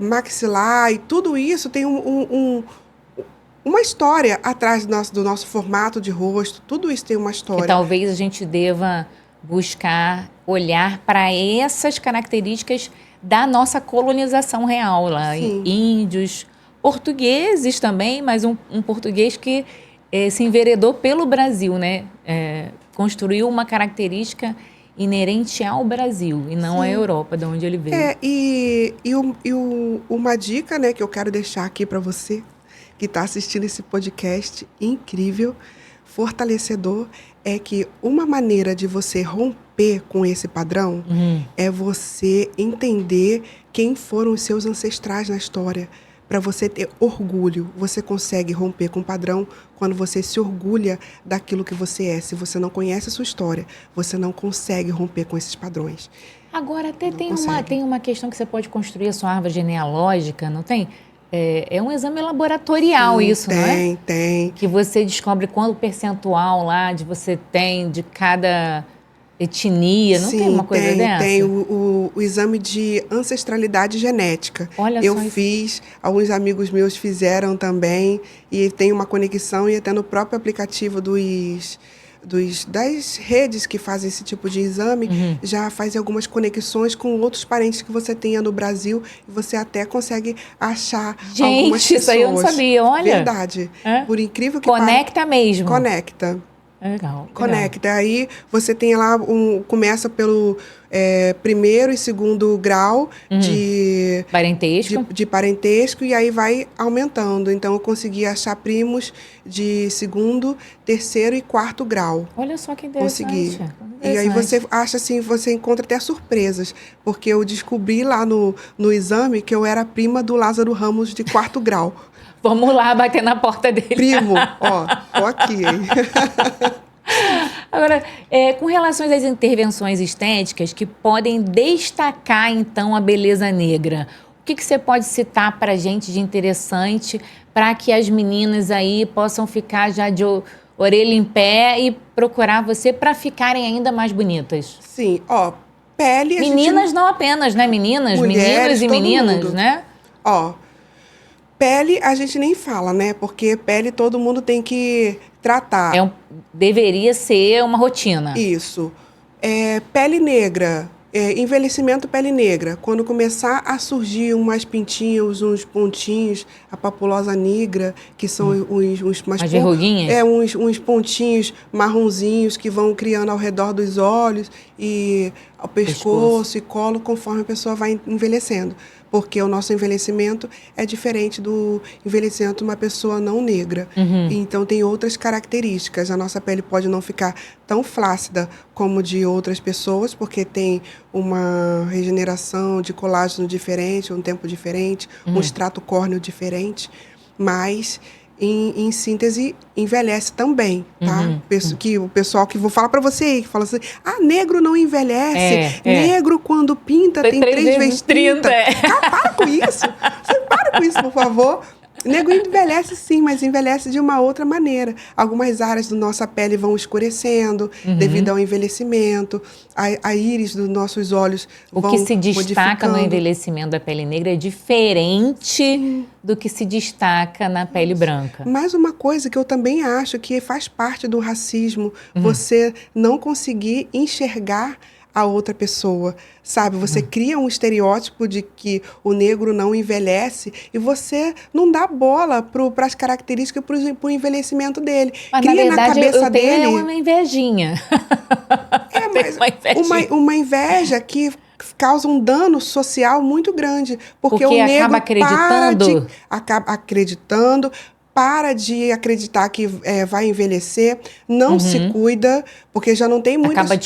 Maxilar, e tudo isso tem uma história atrás do nosso formato de rosto, tudo isso tem uma história. Que talvez a gente deva buscar olhar para essas características da nossa colonização real lá, índios, portugueses também, mas um português que se enveredou pelo Brasil, né? Construiu uma característica inerente ao Brasil e não à Europa, de onde ele veio. Uma dica, né, que eu quero deixar aqui para você que está assistindo esse podcast incrível, fortalecedor, é que uma maneira de você romper com esse padrão é você entender quem foram os seus ancestrais na história. Para você ter orgulho, você consegue romper com o padrão quando você se orgulha daquilo que você é. Se você não conhece a sua história, você não consegue romper com esses padrões. Agora, até tem uma questão que você pode construir a sua árvore genealógica, não tem? É um exame laboratorial. Sim, isso, não é? Tem. Que você descobre quanto percentual lá você tem de cada etnia, não tem uma coisa dessa? Tem o exame de ancestralidade genética. Olha eu fiz, alguns amigos meus fizeram também, e tem uma conexão, e até no próprio aplicativo das redes que fazem esse tipo de exame, já faz algumas conexões com outros parentes que você tenha no Brasil, e você até consegue achar algumas pessoas. Isso aí eu não sabia, olha. Verdade. Por incrível que conecta mesmo. Conecta. Legal. Conecta. Aí você tem lá, começa pelo primeiro e segundo grau de parentesco, e aí vai aumentando. Então, eu consegui achar primos de segundo, terceiro e quarto grau. Olha só que interessante. Consegui. E aí você acha assim, você encontra até surpresas, porque eu descobri lá no exame que eu era prima do Lázaro Ramos de quarto grau. Vamos lá bater na porta dele. Primo, tô aqui, hein? Agora, com relação às intervenções estéticas que podem destacar, então, a beleza negra, o que você pode citar para a gente de interessante para que as meninas aí possam ficar já de orelha em pé e procurar você para ficarem ainda mais bonitas? Sim, pele... Meninas não apenas, né? Meninas, meninos e meninas, né? Pele a gente nem fala, né? Porque pele todo mundo tem que tratar. Deveria ser uma rotina. Isso. Pele negra, envelhecimento pele negra. Quando começar a surgir umas pintinhas, uns pontinhos, a papulosa negra, que são umas verruguinhas? Uns pontinhos marronzinhos que vão criando ao redor dos olhos e ao pescoço e colo, conforme a pessoa vai envelhecendo. porque o nosso envelhecimento é diferente do envelhecimento de uma pessoa não negra. Então, tem outras características. A nossa pele pode não ficar tão flácida como de outras pessoas, porque tem uma regeneração de colágeno diferente, um tempo diferente, um extrato córneo diferente, mas... Em síntese, envelhece também, tá? Que o pessoal que vou falar para você aí, que fala assim, negro não envelhece. Negro, quando pinta, tem 3 vezes 30. Para com isso. Você para com isso, por favor. Negro envelhece sim, mas envelhece de uma outra maneira. Algumas áreas da nossa pele vão escurecendo devido ao envelhecimento. A íris dos nossos olhos vão modificando. O que se destaca no modificando. envelhecimento da pele negra é diferente do que se destaca na pele branca. Mas uma coisa que eu também acho que faz parte do racismo, você não conseguir enxergar a outra pessoa, sabe? Você cria um estereótipo de que o negro não envelhece e você não dá bola para as características, para o envelhecimento dele. Mas, cria na verdade, cabeça eu tenho dele uma invejinha. mas uma inveja que causa um dano social muito grande, porque o Porque negro acaba acreditando. acaba acreditando, para de acreditar que vai envelhecer, não se cuida, porque já não tem muitas... Acaba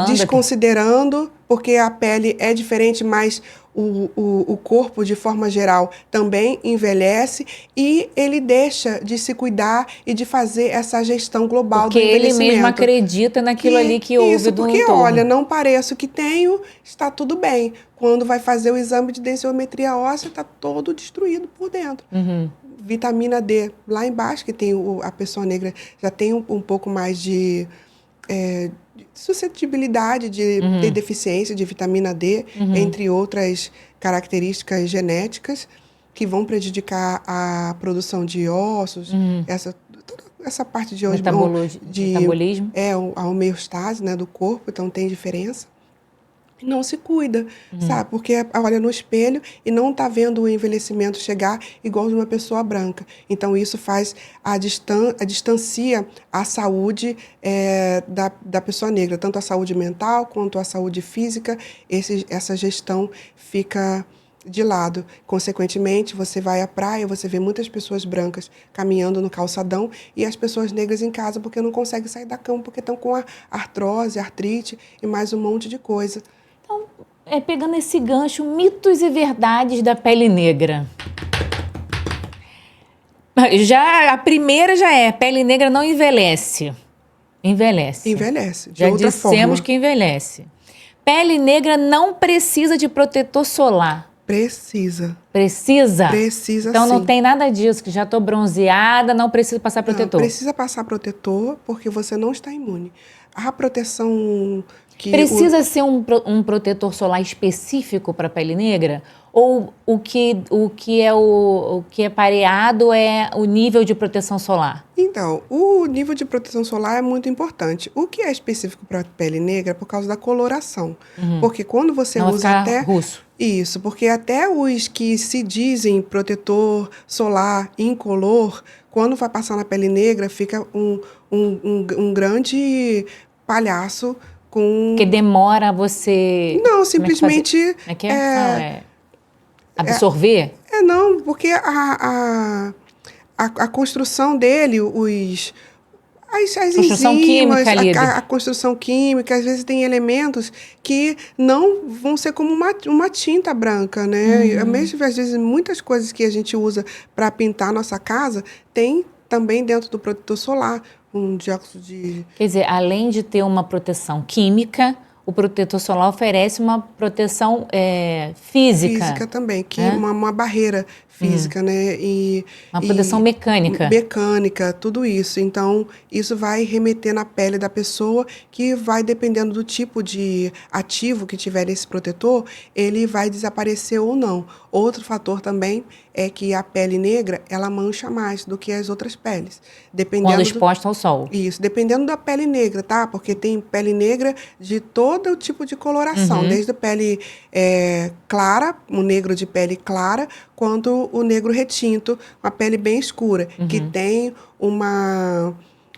Desconsiderando, porque a pele é diferente, mas o corpo, de forma geral, também envelhece, e ele deixa de se cuidar e de fazer essa gestão global do envelhecimento. Porque ele mesmo acredita naquilo ali que houve Isso, do porque, entorno. olha, não pareço que tenho, está tudo bem. Quando vai fazer o exame de densiometria óssea, está todo destruído por dentro. Vitamina D, lá embaixo, que tem a pessoa negra, já tem um pouco mais de suscetibilidade de ter deficiência de vitamina D, entre outras características genéticas que vão prejudicar a produção de ossos, toda essa parte de metabolismo. A homeostase, né, do corpo, então tem diferença. Não se cuida, sabe? Porque olha no espelho e não está vendo o envelhecimento chegar igual de uma pessoa branca. Então, isso faz distancia a saúde da pessoa negra, tanto a saúde mental quanto a saúde física. Essa gestão fica de lado. Consequentemente, você vai à praia, você vê muitas pessoas brancas caminhando no calçadão e as pessoas negras em casa porque não conseguem sair da cama, porque estão com artrose, artrite e mais um monte de coisa. Então, pegando esse gancho, mitos e verdades da pele negra. A primeira já pele negra não envelhece. Envelhece. Envelhece, de já outra dissemos forma. que envelhece. Pele negra não precisa de protetor solar. Precisa. Precisa? Precisa, então, sim. não tem nada disso, que já estou bronzeada, não preciso passar protetor. Não, precisa passar protetor, porque você não está imune. A proteção que... Precisa ser um protetor solar específico para a pele negra? Ou o que é pareado é o nível de proteção solar? Então, o nível de proteção solar é muito importante. O que é específico para a pele negra é por causa da coloração. Porque quando você não usa até... russo. Isso, porque até os que se dizem protetor solar incolor, quando vai passar na pele negra, fica um grande palhaço com... Porque demora você... Não, simplesmente... absorver? Não, porque a construção dele, as Construção enzimas, química ali. a construção química, às vezes tem elementos que não vão ser como uma tinta branca, né? Mesmo, às vezes, muitas coisas que a gente usa para pintar a nossa casa, tem também dentro do protetor solar um dióxido de... Quer dizer, além de ter uma proteção química, o protetor solar oferece uma proteção física. Física também, que uma barreira física, né? Uma proteção mecânica. Mecânica, tudo isso. Então, isso vai remeter na pele da pessoa, que vai, dependendo do tipo de ativo que tiver esse protetor, ele vai desaparecer ou não. Outro fator também é que a pele negra, ela mancha mais do que as outras peles. Quando exposta ao sol. Isso, dependendo da pele negra, tá? Porque tem pele negra de todo tipo de coloração, desde a pele clara, o negro de pele clara, quanto o negro retinto, uma pele bem escura, que tem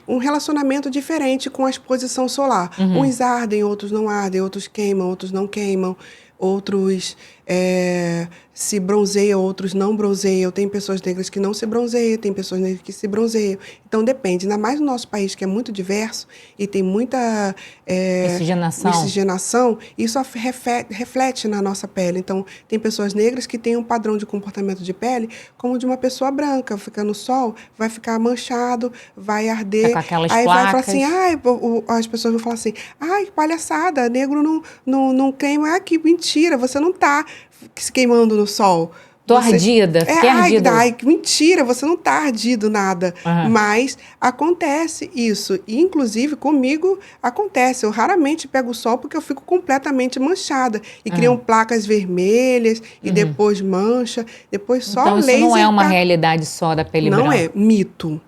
um relacionamento diferente com a exposição solar. Uns ardem, outros não ardem, outros queimam, outros não queimam, outros se bronzeia, outros não bronzeiam. Tem pessoas negras que não se bronzeiam, tem pessoas negras que se bronzeiam. Então, depende. Ainda mais no nosso país, que é muito diverso e tem muita miscigenação, isso reflete na nossa pele. Então, tem pessoas negras que têm um padrão de comportamento de pele como de uma pessoa branca. Fica no sol, vai ficar manchado, vai arder. Tá com aquelas aí placas. vai falar assim, as pessoas vão falar assim, ai, que palhaçada, negro não queima. Ah, que mentira, você não tá se queimando no sol. Tô ardida, fiquei ardida. Ai, que mentira, você não tá ardido nada. Mas acontece isso. E, inclusive, comigo acontece. Eu raramente pego o sol porque eu fico completamente manchada. E criam placas vermelhas, e depois mancha, depois só então, laser. Isso não é uma realidade só da pele branca. Não é, mito.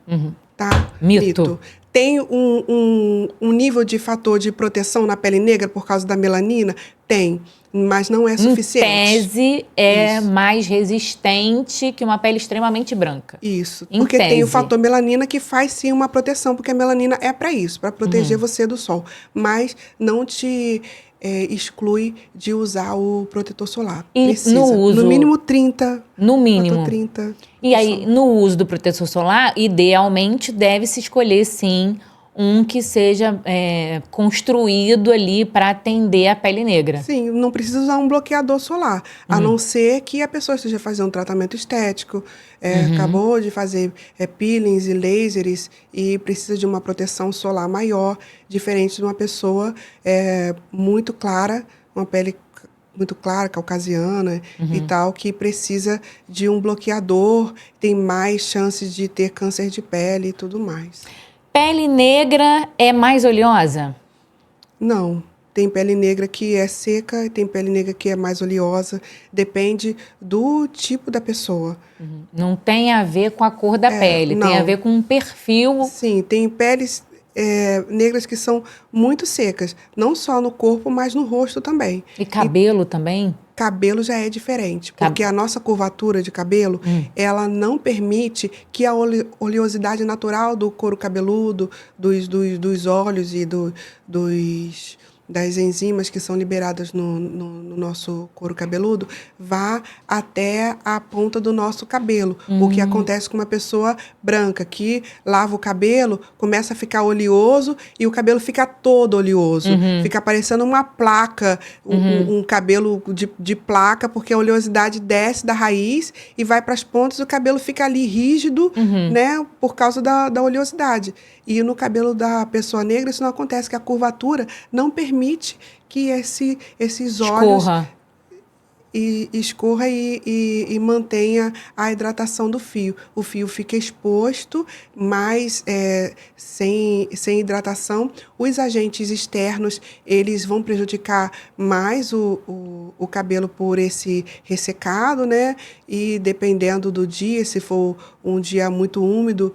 Tá? Mito. Tem um nível de fator de proteção na pele negra por causa da melanina? Tem, mas não é suficiente. Em tese, é mais resistente que uma pele extremamente branca. Isso, porque tem o fator melanina que faz sim uma proteção, porque a melanina é para isso, para proteger você do sol. Mas não te exclui de usar o protetor solar. E precisa. no uso... No mínimo 30. No mínimo. 30. E aí, no uso do protetor solar, idealmente deve-se escolher, sim, um que seja construído ali para atender a pele negra. Sim, não precisa usar um bloqueador solar, a não ser que a pessoa esteja fazendo um tratamento estético, acabou de fazer peelings e lasers e precisa de uma proteção solar maior, diferente de uma pessoa muito clara, uma pele muito clara, caucasiana e tal, que precisa de um bloqueador, tem mais chances de ter câncer de pele e tudo mais. Pele negra é mais oleosa? Não. Tem pele negra que é seca, tem pele negra que é mais oleosa. Depende do tipo da pessoa. Não tem a ver com a cor da pele, não. Tem a ver com um perfil. Sim, tem peles negras que são muito secas. Não só no corpo, mas no rosto também. E cabelo também? Cabelo já é diferente, porque a nossa curvatura de cabelo, ela não permite que a oleosidade natural do couro cabeludo, dos olhos e das enzimas que são liberadas no nosso couro cabeludo, vá até a ponta do nosso cabelo. O que acontece com uma pessoa branca, que lava o cabelo, começa a ficar oleoso e o cabelo fica todo oleoso. Fica parecendo uma placa, um cabelo de placa, porque a oleosidade desce da raiz e vai para as pontas e o cabelo fica ali rígido, né, por causa da oleosidade. E no cabelo da pessoa negra isso não acontece, que a curvatura não permite que esses óleos escorra e mantenha a hidratação do fio. O fio fica exposto, mas sem hidratação. Os agentes externos, eles vão prejudicar mais o cabelo por esse ressecado, né? E dependendo do dia, se for um dia muito úmido,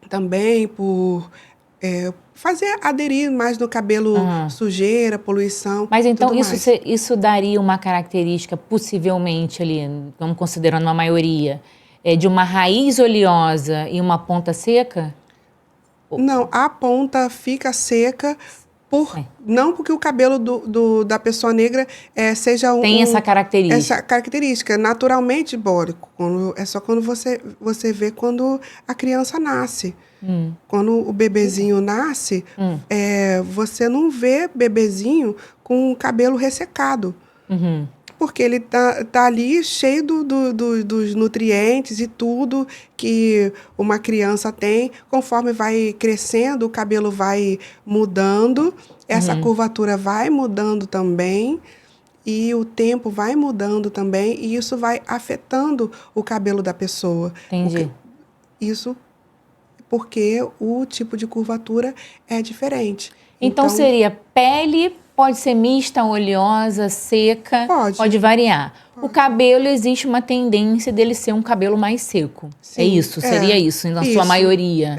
também por fazer aderir mais no cabelo sujeira, poluição. Mas então tudo isso daria uma característica, possivelmente ali, vamos considerando uma maioria, de uma raiz oleosa e uma ponta seca? Não, a ponta fica seca não porque o cabelo da pessoa negra seja tem essa característica. Essa característica. Naturalmente, Bórico, é só quando você vê quando a criança nasce. Quando o bebezinho nasce, você não vê bebezinho com o cabelo ressecado. Porque ele tá ali cheio dos nutrientes e tudo que uma criança tem. Conforme vai crescendo, o cabelo vai mudando, essa curvatura vai mudando também, e o tempo vai mudando também, e isso vai afetando o cabelo da pessoa. Entendi. Isso porque o tipo de curvatura é diferente. Então seria pele... Pode ser mista, oleosa, seca, pode variar. O cabelo, existe uma tendência dele ser um cabelo mais seco. Sim, é isso, seria isso, na sua maioria.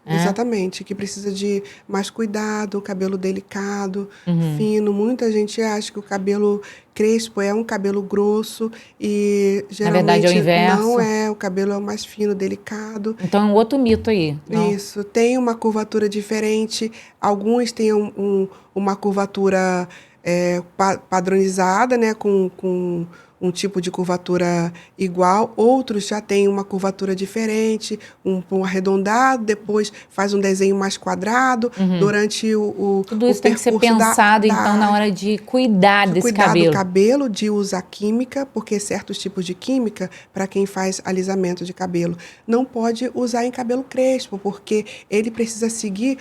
Exatamente, que precisa de mais cuidado, cabelo delicado, fino. Muita gente acha que o cabelo crespo é um cabelo grosso e geralmente na verdade, é o inverso. Não é, o cabelo é o mais fino, delicado. Então é um outro mito aí. Não? Isso, tem uma curvatura diferente, alguns têm uma curvatura padronizada, né, com um tipo de curvatura igual, outros já têm uma curvatura diferente, um arredondado, depois faz um desenho mais quadrado, durante Tudo o isso tem que ser percurso pensado, então, na hora de cuidar desse cuidar do cabelo. cabelo, de usar química, porque certos tipos de química, para quem faz alisamento de cabelo, não pode usar em cabelo crespo, porque ele precisa seguir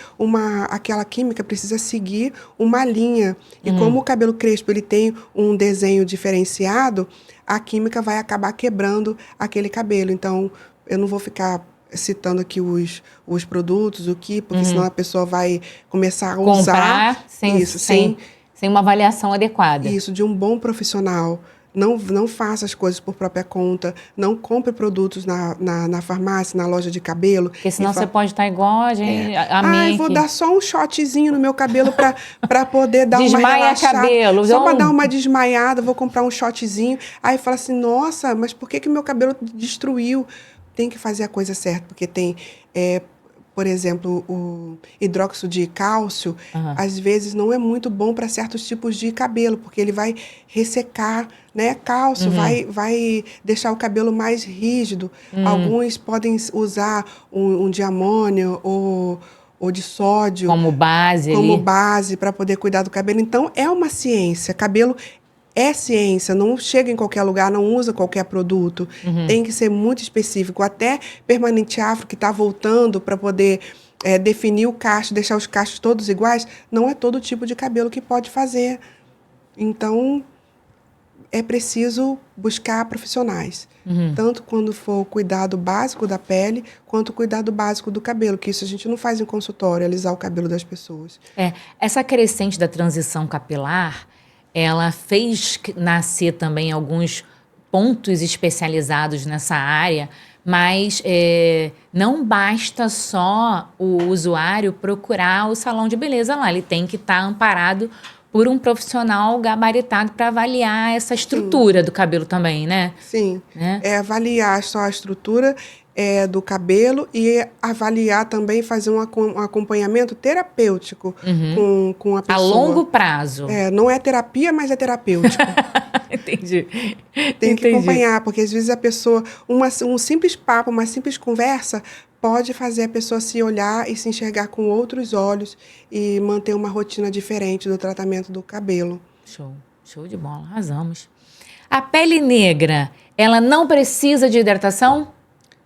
aquela química precisa seguir uma linha. E como o cabelo crespo ele tem um desenho diferenciado, a química vai acabar quebrando aquele cabelo. Então, eu não vou ficar citando aqui os produtos, porque senão a pessoa vai começar a usar Comprar sem uma avaliação adequada. isso de um bom profissional. Não faça as coisas por própria conta. Não compre produtos na farmácia, na loja de cabelo. Porque senão você pode estar igual a mim. Eu vou dar só um shotzinho no meu cabelo para poder dar uma relaxada. Cabelo. Só para dar uma desmaiada, vou comprar um shotzinho. Aí fala assim, nossa, mas por que meu cabelo destruiu? Tem que fazer a coisa certa, porque tem... por exemplo, o hidróxido de cálcio, às vezes não é muito bom para certos tipos de cabelo, porque ele vai ressecar, né? Cálcio vai deixar o cabelo mais rígido. Alguns podem usar um de amônio ou de sódio como base para poder cuidar do cabelo. Então, é uma ciência. Cabelo é ciência, não chega em qualquer lugar, não usa qualquer produto. Tem que ser muito específico. Até permanente afro, que está voltando para poder definir o cacho, deixar os cachos todos iguais, não é todo tipo de cabelo que pode fazer. Então, é preciso buscar profissionais. Tanto quando for o cuidado básico da pele, quanto o cuidado básico do cabelo, que isso a gente não faz em consultório, alisar o cabelo das pessoas. Essa crescente da transição capilar, ela fez nascer também alguns pontos especializados nessa área, mas não basta só o usuário procurar o salão de beleza lá, ele tem que estar amparado por um profissional gabaritado para avaliar essa estrutura do cabelo também, né? Sim, né? Avaliar só a estrutura do cabelo e avaliar também, fazer um acompanhamento terapêutico com a pessoa. A longo prazo. Não é terapia, mas é terapêutico. Entendi. Tem que acompanhar, porque às vezes a pessoa, um simples papo, uma simples conversa, pode fazer a pessoa se olhar e se enxergar com outros olhos e manter uma rotina diferente do tratamento do cabelo. Show de bola, arrasamos. A pele negra, ela não precisa de hidratação?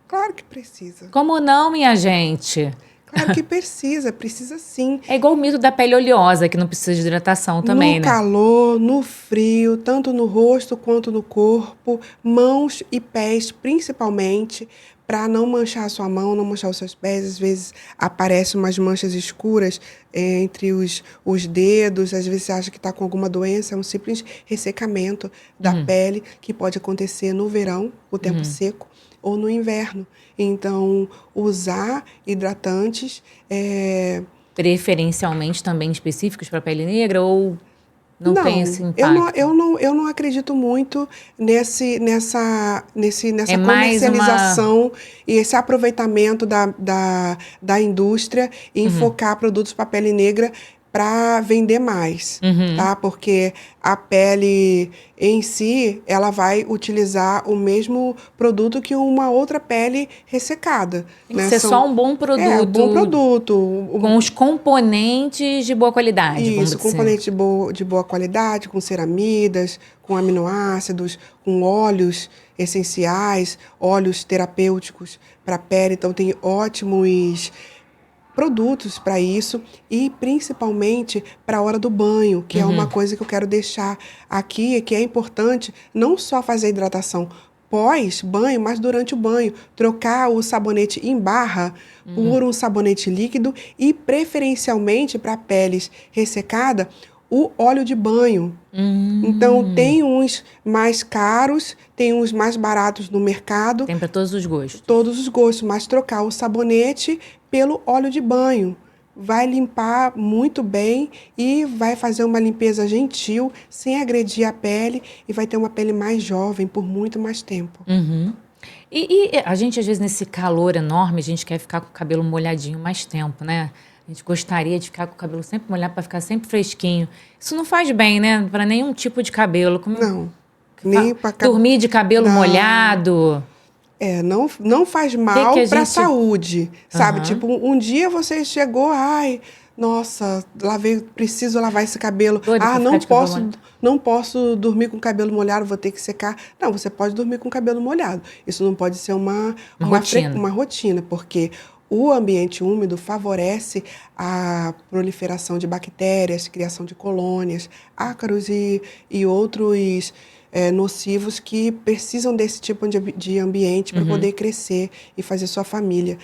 Claro que precisa. Como não, minha gente? Claro que precisa sim. É igual o mito da pele oleosa, que não precisa de hidratação também, no né? No calor, no frio, tanto no rosto quanto no corpo, mãos e pés principalmente, para não manchar a sua mão, não manchar os seus pés. Às vezes aparecem umas manchas escuras entre os dedos, às vezes você acha que está com alguma doença, é um simples ressecamento da pele, que pode acontecer no verão, o tempo seco, ou no inverno. Então, usar hidratantes... Preferencialmente também específicos para pele negra ou não tem esse impacto? Eu não acredito muito nessa mais comercialização e esse aproveitamento da indústria em focar produtos para pele negra para vender mais, tá? Porque a pele em si, ela vai utilizar o mesmo produto que uma outra pele ressecada. Tem que ser só um bom produto. Um bom produto. Com os componentes de boa qualidade. Isso, componentes de boa qualidade, com ceramidas, com aminoácidos, com óleos essenciais, óleos terapêuticos para a pele. Então, tem ótimos produtos para isso e principalmente para a hora do banho, que é uma coisa que eu quero deixar aqui, que é importante não só fazer a hidratação pós-banho, mas durante o banho, trocar o sabonete em barra por um sabonete líquido e preferencialmente para peles ressecada, o óleo de banho. Então, tem uns mais caros, tem uns mais baratos no mercado. Tem para todos os gostos. Todos os gostos, mas trocar o sabonete pelo óleo de banho. Vai limpar muito bem e vai fazer uma limpeza gentil, sem agredir a pele, e vai ter uma pele mais jovem por muito mais tempo. E a gente, às vezes, nesse calor enorme, a gente quer ficar com o cabelo molhadinho mais tempo, né? A A gente gostaria de ficar com o cabelo sempre molhado para ficar sempre fresquinho. Isso não faz bem, né? Para nenhum tipo de cabelo. Não. Nem para dormir de cabelo molhado. Não faz mal para a saúde, sabe? Tipo, um dia você chegou, ai, nossa, preciso lavar esse cabelo. Não posso dormir com o cabelo molhado, vou ter que secar. Não, você pode dormir com o cabelo molhado. Isso não pode ser uma rotina, porque o ambiente úmido favorece a proliferação de bactérias, criação de colônias, ácaros e outros nocivos que precisam desse tipo de ambiente para poder crescer e fazer sua família.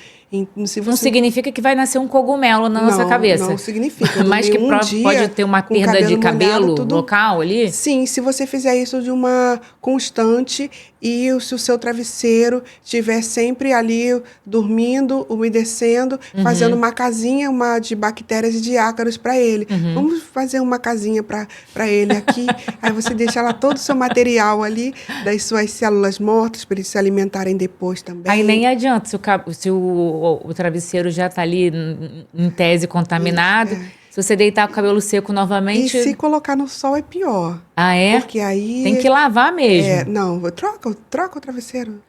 Não significa que vai nascer um cogumelo na nossa cabeça. Não significa. Mas que pode ter uma perda de cabelo local ali? Sim, se você fizer isso de uma constante e se o seu travesseiro estiver sempre ali dormindo, umedecendo, fazendo uma casinha de bactérias e de ácaros para ele. Vamos fazer uma casinha para ele aqui. Aí você deixa lá todo o seu material ali, das suas células mortas, para eles se alimentarem depois também. Aí nem adianta, se o travesseiro já está ali em tese contaminado. Se você deitar com o cabelo seco novamente... E se colocar no sol é pior. Ah, é? Porque aí... Tem que lavar mesmo. Não, troca o travesseiro.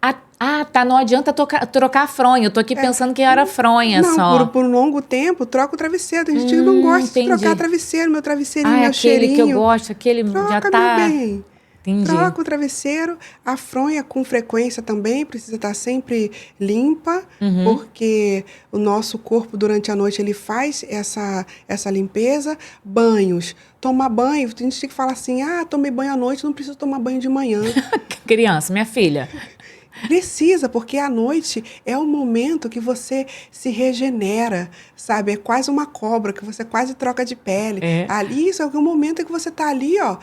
Tá. Não adianta trocar a fronha. Eu tô aqui pensando que era fronha só. Por um longo tempo, troca o travesseiro. Tem gente que não gosta de trocar travesseiro. Meu travesseirinho, meu cheirinho. Aquele que eu gosto, aquele já tá... Meu bem. Entendi. Troca o travesseiro, a fronha com frequência também precisa estar sempre limpa, porque o nosso corpo durante a noite ele faz essa limpeza. Banhos, tomar banho, a gente tem que falar assim, tomei banho à noite, não preciso tomar banho de manhã. Criança, minha filha. Precisa, porque à noite é o momento que você se regenera, sabe? É quase uma cobra, que você quase troca de pele. Ali, isso é o momento em que você está ali, ó,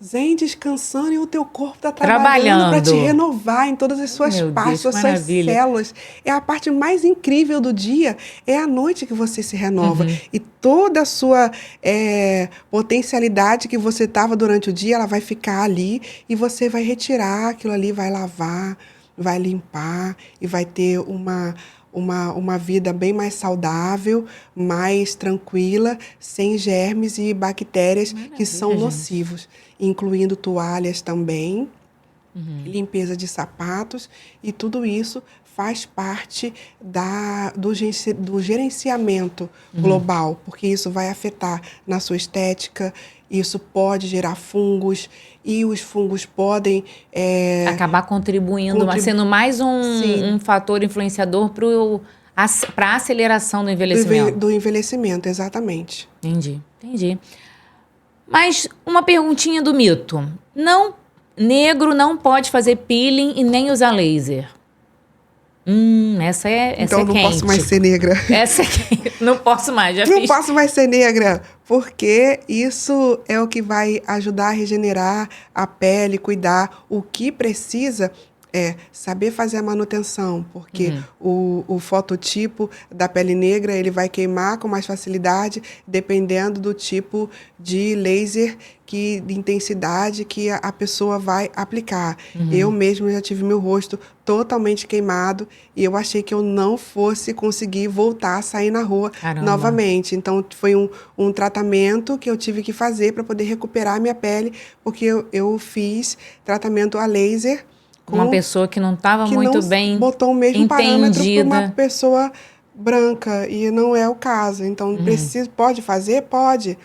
zen, descansando, e o teu corpo está trabalhando para te renovar em todas as suas partes, suas células. É a parte mais incrível do dia, é a noite que você se renova. E toda a sua potencialidade que você estava durante o dia, ela vai ficar ali e você vai retirar aquilo ali, vai lavar, vai limpar e vai ter uma vida bem mais saudável, mais tranquila, sem germes e bactérias que são nocivos, incluindo toalhas também, limpeza de sapatos, e tudo isso faz parte do gerenciamento global, porque isso vai afetar na sua estética, isso pode gerar fungos, e os fungos podem... acabar contribuindo, sendo mais um fator influenciador para a aceleração do envelhecimento. Do envelhecimento, exatamente. Entendi. Mas uma perguntinha do mito. Negro não pode fazer peeling e nem usar laser. Essa é então não quente. Posso mais ser negra. Essa é quente. Não posso mais, já não fiz. Posso mais ser negra, porque isso é o que vai ajudar a regenerar a pele, cuidar. O que precisa é saber fazer a manutenção, porque o fototipo da pele negra ele vai queimar com mais facilidade, dependendo do tipo de laser, de intensidade que a pessoa vai aplicar. Eu mesmo já tive meu rosto totalmente queimado e eu achei que eu não fosse conseguir voltar a sair na rua novamente. Então, foi um tratamento que eu tive que fazer para poder recuperar a minha pele, porque eu fiz tratamento a laser com uma pessoa que não estava muito bem botou o mesmo parâmetro para uma pessoa branca, e não é o caso. Então, pode fazer? Pode.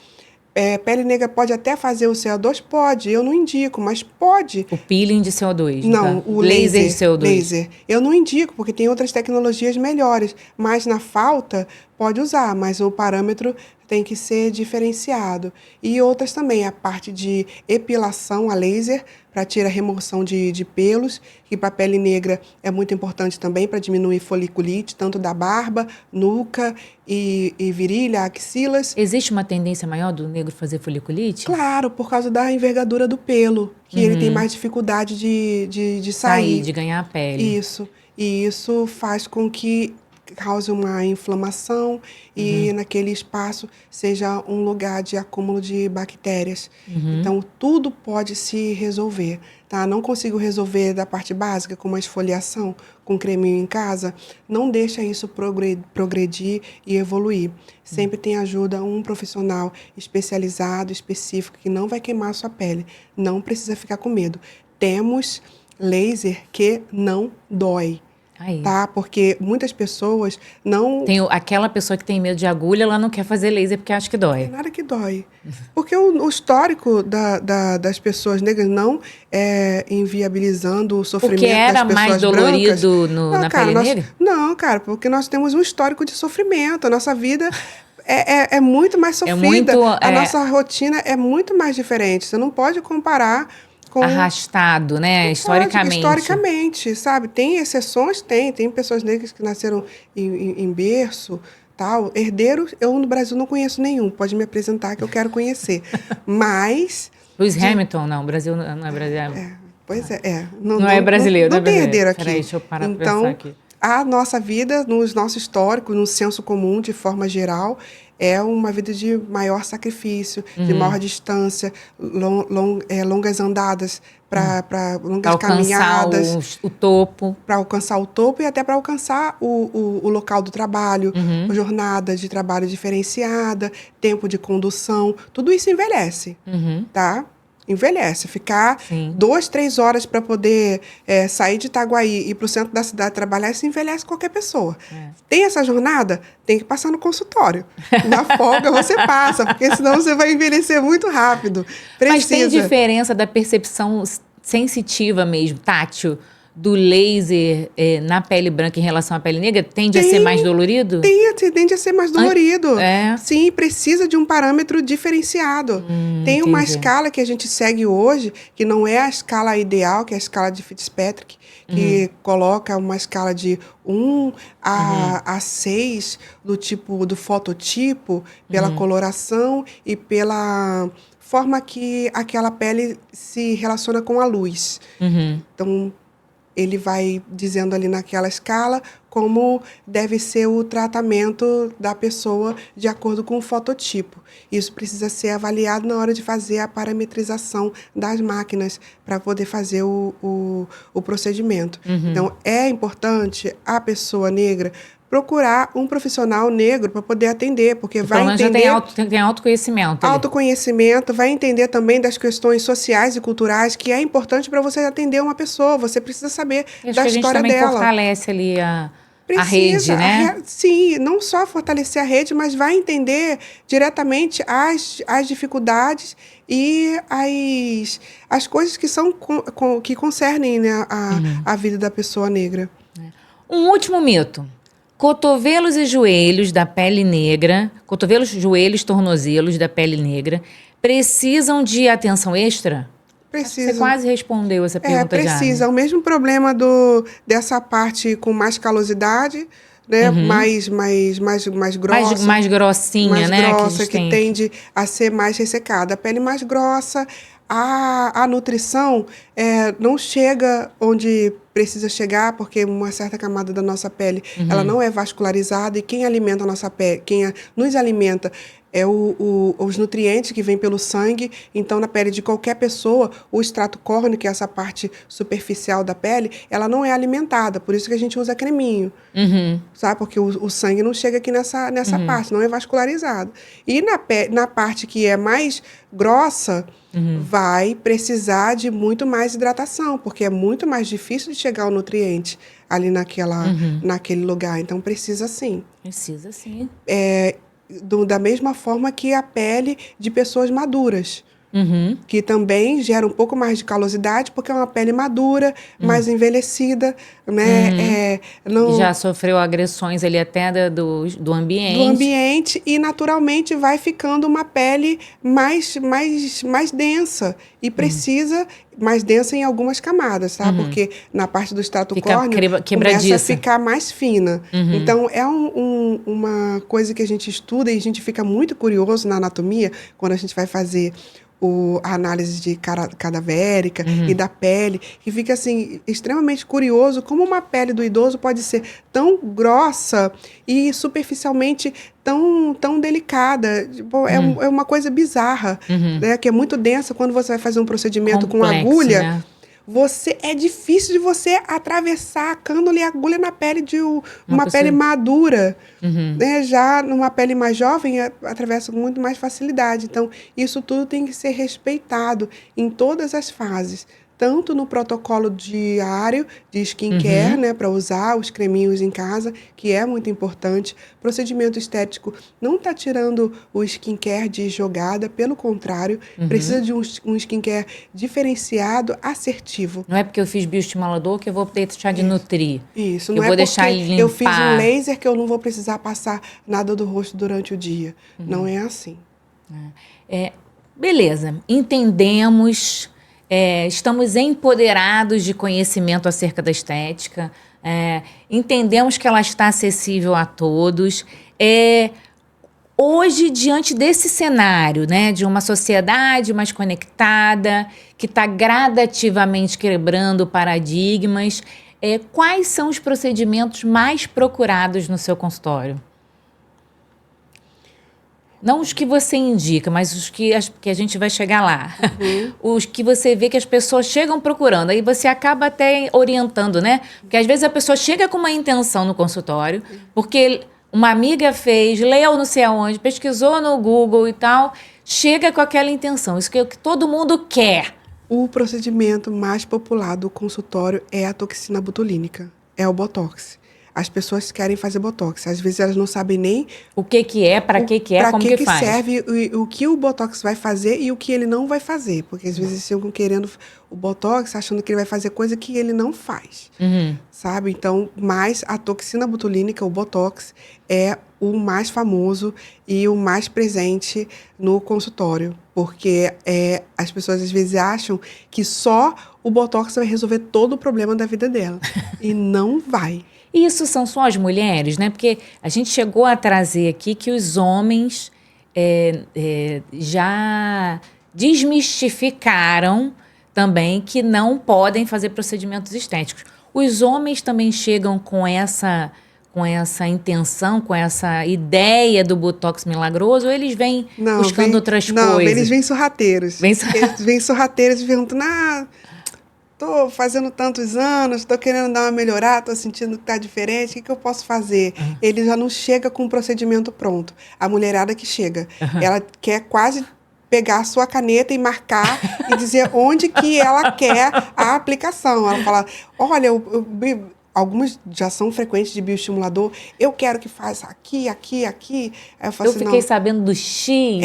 Pele negra pode até fazer o CO2? Pode. Eu não indico, mas pode. O peeling de CO2? Não, o laser de CO2. Laser. Eu não indico, porque tem outras tecnologias melhores. Mas na falta, pode usar, mas o parâmetro tem que ser diferenciado. E outras também, a parte de epilação a laser, para tirar a remoção de pelos, que para a pele negra é muito importante também para diminuir foliculite, tanto da barba, nuca e virilha, axilas. Existe uma tendência maior do negro fazer foliculite? Claro, por causa da envergadura do pelo, que ele tem mais dificuldade de sair. De ganhar a pele. Isso. E isso faz com que cause uma inflamação e naquele espaço seja um lugar de acúmulo de bactérias. Então, tudo pode se resolver, tá? Não consigo resolver da parte básica, como a esfoliação com creminho em casa, não deixa isso progredir e evoluir. Sempre tem ajuda um profissional especializado, específico, que não vai queimar a sua pele. Não precisa ficar com medo. Temos laser que não dói. Aí. Tá? Porque muitas pessoas não... Aquela pessoa que tem medo de agulha, ela não quer fazer laser porque acha que Não dói. tem nada que dói. Porque o histórico das pessoas negras não é inviabilizando o sofrimento Porque era das pessoas mais brancas. dolorido na pele negra? Não, cara, porque nós temos um histórico de sofrimento. A nossa vida é muito mais sofrida. A nossa rotina é muito mais diferente. Você não pode comparar com... Arrastado, né? Historicamente, sabe? Tem exceções? Tem pessoas negras que nasceram em berço, tal. Herdeiros, eu no Brasil não conheço nenhum. Pode me apresentar que eu quero conhecer. Mas... Lewis Hamilton, não. O Brasil não é brasileiro. Pois é. Não é brasileiro. Não tem herdeiro aqui. Peraí, deixa eu parar pra pensar aqui. A nossa vida, no nosso histórico, no senso comum, de forma geral, é uma vida de maior sacrifício, de maior distância, longas andadas, longas caminhadas. O topo. Para alcançar o topo e até para alcançar o local do trabalho, jornada de trabalho diferenciada, tempo de condução. Tudo isso envelhece, tá? Envelhece. Ficar 2, 3 horas para poder sair de Itaguaí e ir para o centro da cidade trabalhar, isso envelhece qualquer pessoa. Tem essa jornada? Tem que passar no consultório. Na folga você passa, porque senão você vai envelhecer muito rápido. Mas tem diferença da percepção sensitiva mesmo, tátil, do laser na pele branca em relação à pele negra? Tende a ser mais dolorido? Tende a ser mais dolorido. É? Sim, precisa de um parâmetro diferenciado. Tem uma escala que a gente segue hoje, que não é a escala ideal, que é a escala de Fitzpatrick, que coloca uma escala de 1 a 6 do fototipo, pela coloração e pela forma que aquela pele se relaciona com a luz. Então, ele vai dizendo ali naquela escala como deve ser o tratamento da pessoa de acordo com o fototipo. Isso precisa ser avaliado na hora de fazer a parametrização das máquinas para poder fazer o procedimento. Então, é importante a pessoa negra procurar um profissional negro para poder atender, porque vai entender... Já tem autoconhecimento. Autoconhecimento, vai entender também das questões sociais e culturais, que é importante para você atender uma pessoa. Você precisa saber da história dela. Acho que a gente também fortalece ali a rede, né? Sim, não só fortalecer a rede, mas vai entender diretamente as dificuldades e as coisas que são que concernem, né, a vida da pessoa negra. Um último mito. Cotovelos e joelhos da pele negra, cotovelos, joelhos, tornozelos da pele negra, precisam de atenção extra? Precisa. Você quase respondeu essa pergunta já. Precisa. O mesmo problema dessa parte com mais calosidade, né? Mais grossa. Mais grossinha, mais né? Grossa, que tende a ser mais ressecada. A pele mais grossa, a nutrição não chega onde precisa chegar, porque uma certa camada da nossa pele ela não é vascularizada, e quem alimenta a nossa pele, nos alimenta é os nutrientes que vêm pelo sangue. Então, na pele de qualquer pessoa, o extrato córneo, que é essa parte superficial da pele, ela não é alimentada. Por isso que a gente usa creminho, sabe? Porque o sangue não chega aqui nessa parte, não é vascularizado. E na parte que é mais grossa, vai precisar de muito mais hidratação, porque é muito mais difícil de chegar o nutriente ali naquele lugar. Então, precisa sim. Precisa sim. Da mesma forma que a pele de pessoas maduras, que também gera um pouco mais de calosidade, porque é uma pele madura, mais envelhecida, né? Já sofreu agressões ali até do ambiente. Do ambiente, e naturalmente vai ficando uma pele mais densa, e precisa mais densa em algumas camadas, tá? Porque na parte do extrato córneo começa a ficar mais fina. Então, é uma coisa que a gente estuda, e a gente fica muito curioso na anatomia, quando a gente vai fazer a análise de cadavérica e da pele, e fica assim, extremamente curioso como uma pele do idoso pode ser tão grossa e superficialmente tão delicada. Tipo, é uma coisa bizarra, né? Que é muito densa quando você vai fazer um procedimento com agulha. Né? É difícil de você atravessar a cânula e a agulha na pele de uma pele madura. Né? Já numa pele mais jovem, atravessa com muito mais facilidade. Então, isso tudo tem que ser respeitado em todas as fases. Tanto no protocolo diário de skincare, né, para usar os creminhos em casa, que é muito importante. Procedimento estético não está tirando o skincare de jogada, pelo contrário, precisa de um skincare diferenciado, assertivo. Não é porque eu fiz bioestimulador que eu vou deixar de nutrir. Isso, não é porque eu fiz um laser que eu não vou precisar passar nada do rosto durante o dia. Não é assim. Beleza, entendemos... estamos empoderados de conhecimento acerca da estética, entendemos que ela está acessível a todos. Hoje, diante desse cenário, né, de uma sociedade mais conectada, que está gradativamente quebrando paradigmas, quais são os procedimentos mais procurados no seu consultório? Não os que você indica, mas os que a gente vai chegar lá. Os que você vê que as pessoas chegam procurando. Aí você acaba até orientando, né? Porque às vezes a pessoa chega com uma intenção no consultório, porque uma amiga fez, leu não sei aonde, pesquisou no Google e tal, chega com aquela intenção. Isso que é o que todo mundo quer. O procedimento mais popular do consultório é a toxina botulínica, é o Botox. As pessoas querem fazer Botox. Às vezes elas não sabem nem... O que é, para que é, como que faz. Para que serve, o que o Botox vai fazer e o que ele não vai fazer. Porque às vezes ficam querendo o Botox, achando que ele vai fazer coisa que ele não faz. Sabe? Então, mas a toxina botulínica, o Botox, é o mais famoso e o mais presente no consultório. Porque as pessoas às vezes acham que só o Botox vai resolver todo o problema da vida dela. E não vai. Isso são só as mulheres, né? Porque a gente chegou a trazer aqui que os homens já desmistificaram também que não podem fazer procedimentos estéticos. Os homens também chegam com essa intenção, com essa ideia do Botox milagroso, ou eles vêm buscando outras coisas? Não, eles vêm sorrateiros. Eles vêm sorrateiros e perguntam, tô fazendo tantos anos, tô querendo dar uma melhorada, tô sentindo que tá diferente, o que eu posso fazer? Ele já não chega com o procedimento pronto. A mulherada que chega, ela quer quase pegar a sua caneta e marcar e dizer onde que ela quer a aplicação. Ela fala, olha, algumas já são frequentes de bioestimulador, eu quero que faça aqui, aqui, aqui. Aí eu falo assim, fiquei sabendo do X,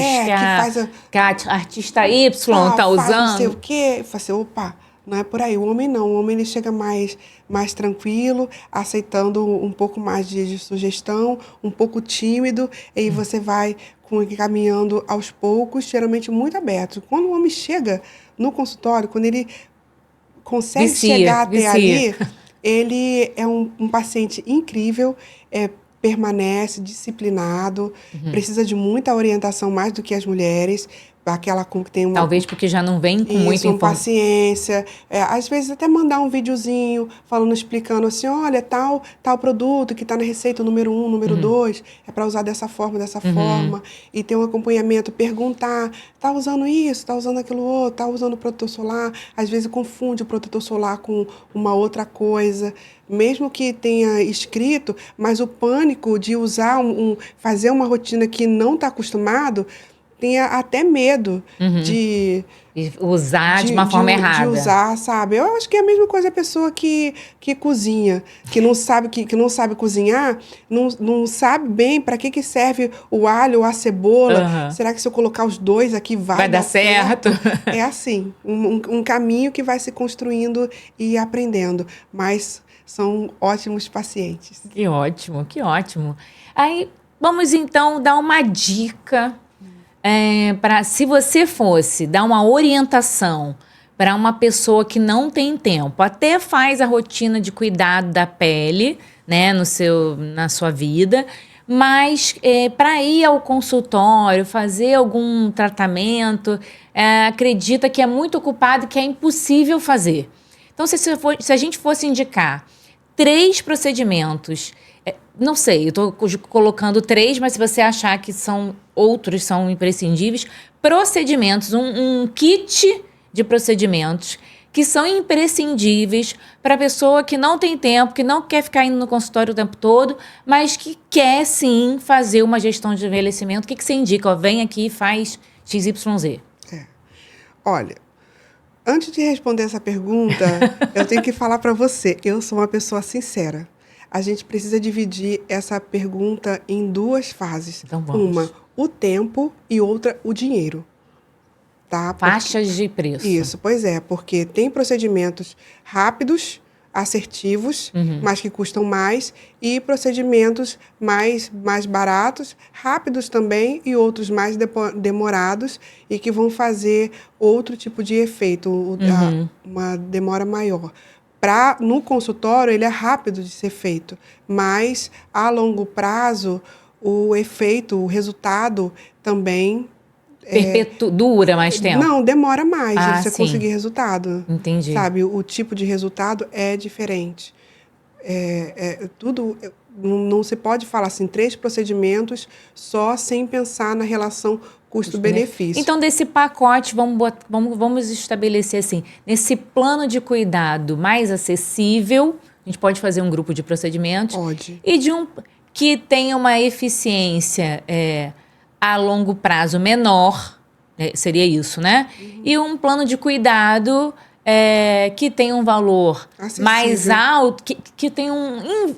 que a artista Y tá usando. Não sei o quê. Eu falei assim, opa, não é por aí. O homem não. O homem ele chega mais tranquilo, aceitando um pouco mais de sugestão, um pouco tímido, e aí você vai caminhando aos poucos, geralmente muito aberto. Quando o homem chega no consultório, quando ele consegue chegar até ali, ele é um paciente incrível, permanece disciplinado, precisa de muita orientação mais do que as mulheres, aquela com que tem uma... Talvez porque já não vem com muita informação. Paciência. Às vezes até mandar um videozinho falando, explicando assim, olha, tal produto que está na receita número 1, número 2, é para usar dessa forma, e ter um acompanhamento, perguntar, tá usando isso, tá usando aquilo outro, tá usando protetor solar, às vezes confunde o protetor solar com uma outra coisa, mesmo que tenha escrito, mas o pânico de usar fazer uma rotina que não está acostumado, tinha até medo de usar de uma forma errada. De usar, sabe? Eu acho que é a mesma coisa a pessoa que cozinha, que não sabe cozinhar, não sabe bem para que serve o alho ou a cebola. Será que se eu colocar os dois aqui vai dar certo? É assim, um caminho que vai se construindo e aprendendo, mas são ótimos pacientes. Que ótimo, que ótimo. Aí, vamos então dar uma dica se você fosse dar uma orientação para uma pessoa que não tem tempo, até faz a rotina de cuidado da pele, né, na sua vida, mas para ir ao consultório, fazer algum tratamento, acredita que é muito ocupado e que é impossível fazer. Então, se a gente fosse indicar 3 procedimentos, não sei, eu estou colocando 3, mas se você achar que outros são imprescindíveis, procedimentos, um kit de procedimentos que são imprescindíveis para a pessoa que não tem tempo, que não quer ficar indo no consultório o tempo todo, mas que quer, sim, fazer uma gestão de envelhecimento. O que você indica? Vem aqui e faz XYZ. Olha, antes de responder essa pergunta, eu tenho que falar para você, eu sou uma pessoa sincera. A gente precisa dividir essa pergunta em 2 fases. Então vamos. Uma, o tempo, e outra, o dinheiro. Tá? Faixas de preço. Isso, pois é, porque tem procedimentos rápidos, assertivos, mas que custam mais, e procedimentos mais baratos, rápidos também, e outros mais demorados, e que vão fazer outro tipo de efeito, uma demora maior. No consultório, ele é rápido de ser feito, mas a longo prazo, o efeito, o resultado também... Dura mais tempo? Não, demora mais de você sim. conseguir resultado. Entendi. Sabe, o tipo de resultado é diferente. Tudo... Não se pode falar assim, 3 procedimentos só sem pensar na relação custo-benefício. Então, desse pacote, vamos estabelecer assim, nesse plano de cuidado mais acessível, a gente pode fazer um grupo de procedimentos. Pode. E de que tenha uma eficiência a longo prazo menor, seria isso, né? E um plano de cuidado que tenha um valor acessível, mais alto, que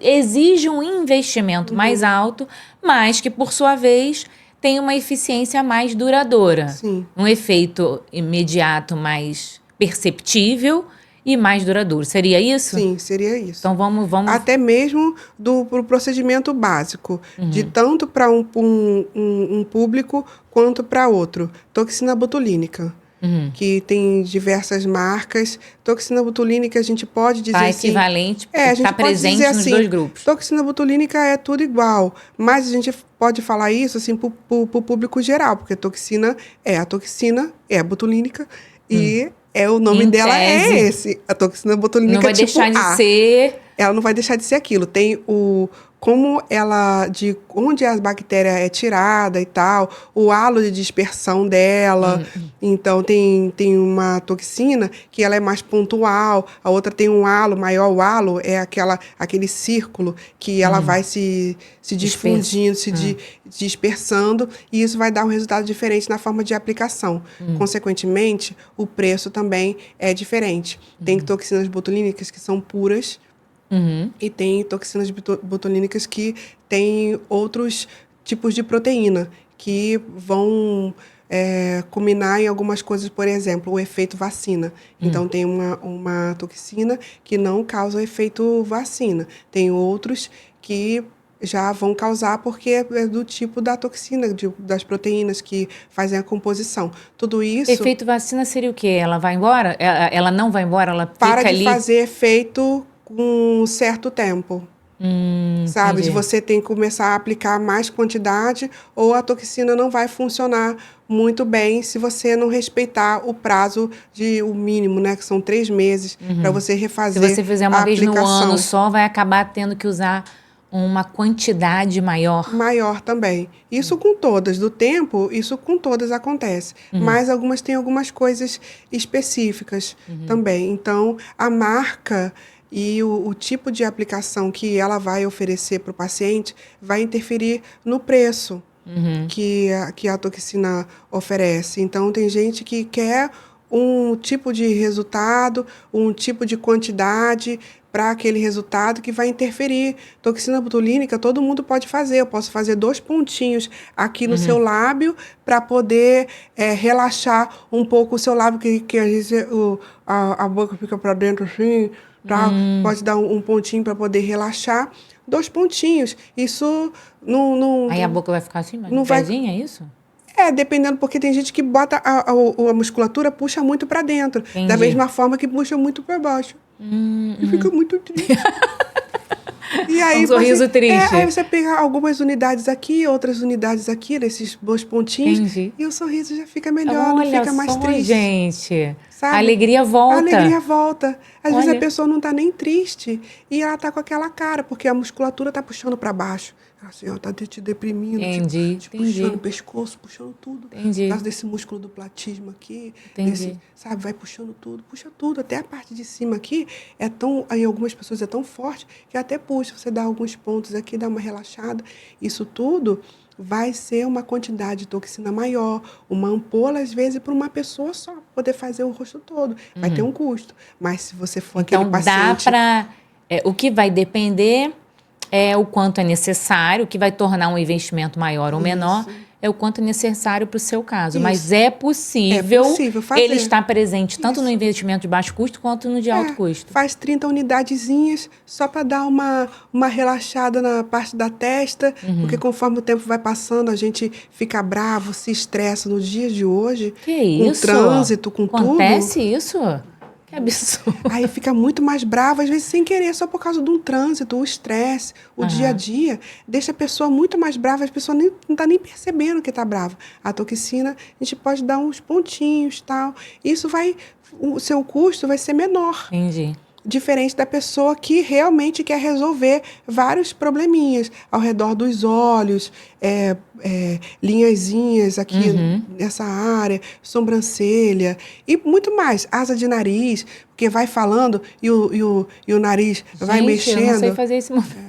exige um investimento mais alto, mas que, por sua vez, tem uma eficiência mais duradoura. Sim. Um efeito imediato mais perceptível e mais duradouro. Seria isso? Sim, seria isso. Então, vamos... Até mesmo pro procedimento básico, de tanto para um público quanto para outro. Toxina botulínica, que tem diversas marcas. Toxina botulínica, a gente pode dizer assim... equivalente, a gente está pode presente dizer nos assim, 2 grupos. Toxina botulínica é tudo igual, mas a gente pode falar isso assim, para o público geral, porque a toxina é botulínica e... o nome dela é esse. A toxina botulínica não vai tipo deixar de A. ser... Ela não vai deixar de ser aquilo. Tem de onde a bactéria é tirada e tal, o halo de dispersão dela. Então, tem uma toxina que ela é mais pontual, a outra tem um halo maior. O halo é aquele círculo que ela vai se difundindo, dispersando, e isso vai dar um resultado diferente na forma de aplicação. Consequentemente, o preço também é diferente. Tem toxinas botulínicas que são puras, e tem toxinas botulínicas que têm outros tipos de proteína, que vão culminar em algumas coisas, por exemplo, o efeito vacina. Então, tem uma toxina que não causa o efeito vacina. Tem outros que já vão causar porque é do tipo da toxina, das proteínas que fazem a composição. Tudo isso... Efeito vacina seria o quê? Ela vai embora? Ela não vai embora? Ela fica ali... Para de fazer efeito com um certo tempo. Sabe? Entendi. Você tem que começar a aplicar mais quantidade, ou a toxina não vai funcionar muito bem se você não respeitar o prazo o mínimo, né? Que são 3 meses, para você refazer a aplicação. Se você fizer uma vez no ano só, vai acabar tendo que usar uma quantidade maior. Maior também. Isso com todas. Do tempo, isso com todas acontece. Mas algumas têm algumas coisas específicas também. Então, a marca e o tipo de aplicação que ela vai oferecer para o paciente vai interferir no preço que a toxina oferece. Então, tem gente que quer um tipo de resultado, um tipo de quantidade para aquele resultado que vai interferir. Toxina botulínica, todo mundo pode fazer. Eu posso fazer 2 pontinhos aqui no seu lábio para poder relaxar um pouco o seu lábio, que às vezes a boca fica para dentro assim, tá? Pode dar um pontinho para poder relaxar. 2 pontinhos. Isso não... Aí a boca vai ficar assim, mas não pezinha, é isso? Dependendo, porque tem gente que bota a musculatura, puxa muito para dentro. Entendi. Da mesma forma que puxa muito para baixo. E fica muito triste. E aí Um sorriso triste. aí você pega algumas unidades aqui, outras unidades aqui, nesses dois pontinhos, Entendi. e o sorriso já fica melhor, não Olha fica mais só, triste. gente. Sabe? A alegria A volta. alegria volta. Às vezes a Olha. pessoa não tá nem triste e ela tá com aquela cara, porque a musculatura tá puxando para baixo. Assim, ó, tá te deprimindo, Entendi, te puxando entendi. o pescoço, puxando tudo. Entendi. Por causa desse músculo do platismo aqui, Entendi. sabe, vai puxando tudo, puxa tudo. Até a parte de cima aqui é tão, em algumas pessoas é tão forte que até puxa. Você dá alguns pontos aqui, dá uma relaxada. Isso tudo vai ser uma quantidade de toxina maior, uma ampola, às vezes, para uma pessoa só, poder fazer o rosto todo. Vai ter um custo. Mas se você for Então, aquele dá paciente... para... o que vai depender é o quanto é necessário, o que vai tornar um investimento maior ou menor é o quanto é necessário para o seu caso. Mas Isso. é possível fazer. ele estar presente tanto no Isso. investimento de baixo custo quanto no de alto custo. Faz 30 unidadezinhas só para dar uma relaxada na parte da testa, porque conforme o tempo vai passando, a gente fica bravo, se estressa nos dias de hoje. Que com isso? Com trânsito, com tudo. Acontece isso? Que absurdo. Aí fica muito mais bravo, às vezes sem querer, só por causa de um trânsito, o estresse, o dia a dia, deixa a pessoa muito mais brava, a pessoa não está nem percebendo que está brava. A toxina, a gente pode dar uns pontinhos, tal. Isso o seu custo vai ser menor. Entendi. Diferente da pessoa que realmente quer resolver vários probleminhas ao redor dos olhos, linhazinhas aqui nessa área, sobrancelha e muito mais, asa de nariz, porque vai falando e o nariz vai mexendo. Eu não sei fazer esse movimento.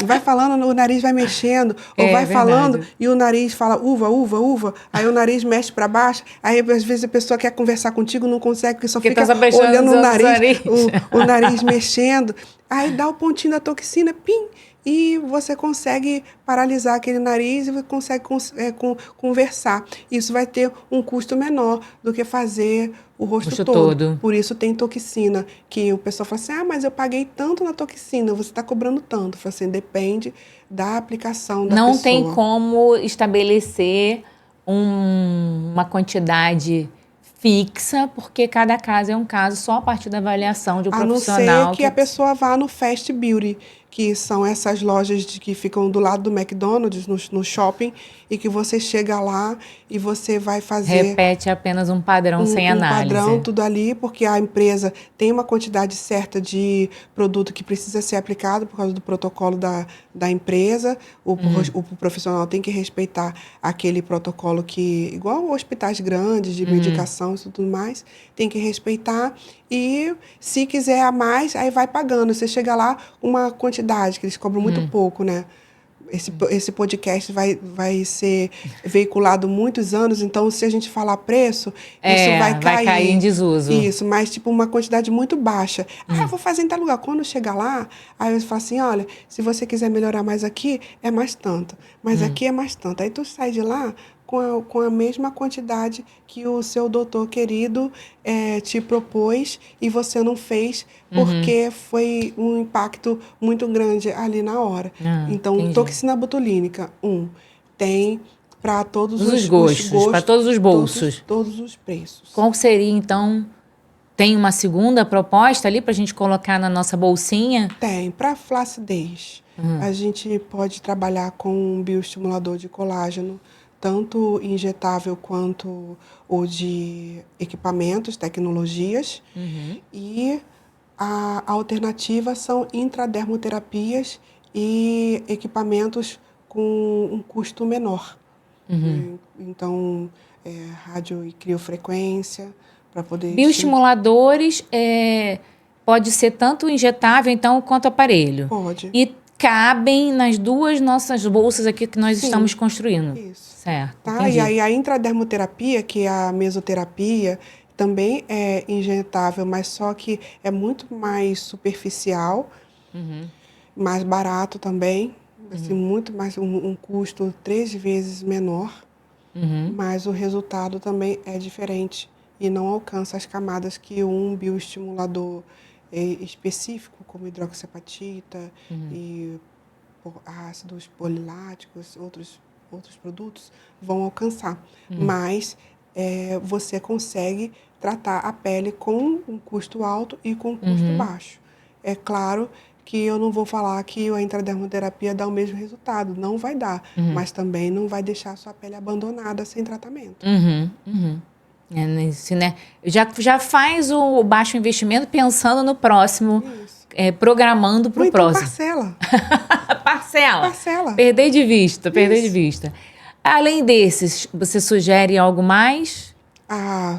Vai falando, o nariz vai mexendo, ou vai falando e o nariz fala uva, uva, uva, aí o nariz mexe para baixo, aí às vezes a pessoa quer conversar contigo, não consegue, porque só fica olhando o nariz, o nariz mexendo, aí dá o pontinho da toxina, pim, e você consegue paralisar aquele nariz e você consegue conversar. Isso vai ter um custo menor do que fazer o rosto todo. Por isso tem toxina, que o pessoal fala assim, mas eu paguei tanto na toxina, você está cobrando tanto. Fala assim, depende da aplicação da pessoa. Não tem como estabelecer uma quantidade fixa, porque cada caso é um caso só a partir da avaliação de um profissional. A não ser que a pessoa vá no Fast Beauty, que são essas lojas que ficam do lado do McDonald's, no shopping, e que você chega lá e você vai fazer... Repete apenas um padrão sem análise. Um padrão, tudo ali, porque a empresa tem uma quantidade certa de produto que precisa ser aplicado por causa do protocolo da empresa. O profissional tem que respeitar aquele protocolo que, igual hospitais grandes, de medicação e tudo mais, tem que respeitar. E se quiser a mais, aí vai pagando. Você chega lá, uma quantidade, que eles cobram muito pouco, né? Esse podcast vai ser veiculado muitos anos, então se a gente falar preço, isso vai cair em desuso. Isso, mas tipo uma quantidade muito baixa. Vou fazer em tal lugar. Quando chegar lá, aí eu falo assim, olha, se você quiser melhorar mais aqui, é mais tanto. Mas aqui é mais tanto. Aí tu sai de lá com a mesma quantidade que o seu doutor querido te propôs e você não fez porque foi um impacto muito grande ali na hora. Então, entendi. toxina botulínica, tem para todos os gostos, para todos os bolsos. Todos os preços. Qual seria, então... Tem uma segunda proposta ali para a gente colocar na nossa bolsinha? Tem. Para flacidez, a gente pode trabalhar com um bioestimulador de colágeno, tanto injetável quanto o de equipamentos, tecnologias. E a alternativa são intradermoterapias e equipamentos com um custo menor. Então, rádio e criofrequência, para poder... Bioestimuladores pode ser tanto injetável, então, quanto aparelho. Pode. E cabem nas duas nossas bolsas aqui que nós estamos construindo. Isso. Certo. Tá? E aí a intradermoterapia, que é a mesoterapia, também é injetável, mas só que é muito mais superficial, mais barato também, assim, muito mais, um custo 3 vezes menor, mas o resultado também é diferente e não alcança as camadas que um bioestimulador específico, como hidroxiapatita e ácidos poliláticos, outros produtos, vão alcançar. Mas você consegue tratar a pele com um custo alto e com um custo baixo. É claro que eu não vou falar que a intradermoterapia dá o mesmo resultado. Não vai dar, mas também não vai deixar a sua pele abandonada sem tratamento. Isso, né? Já faz o baixo investimento pensando no próximo, programando para o próximo. Parcela. Parcela. Perder de vista. Além desses, você sugere algo mais?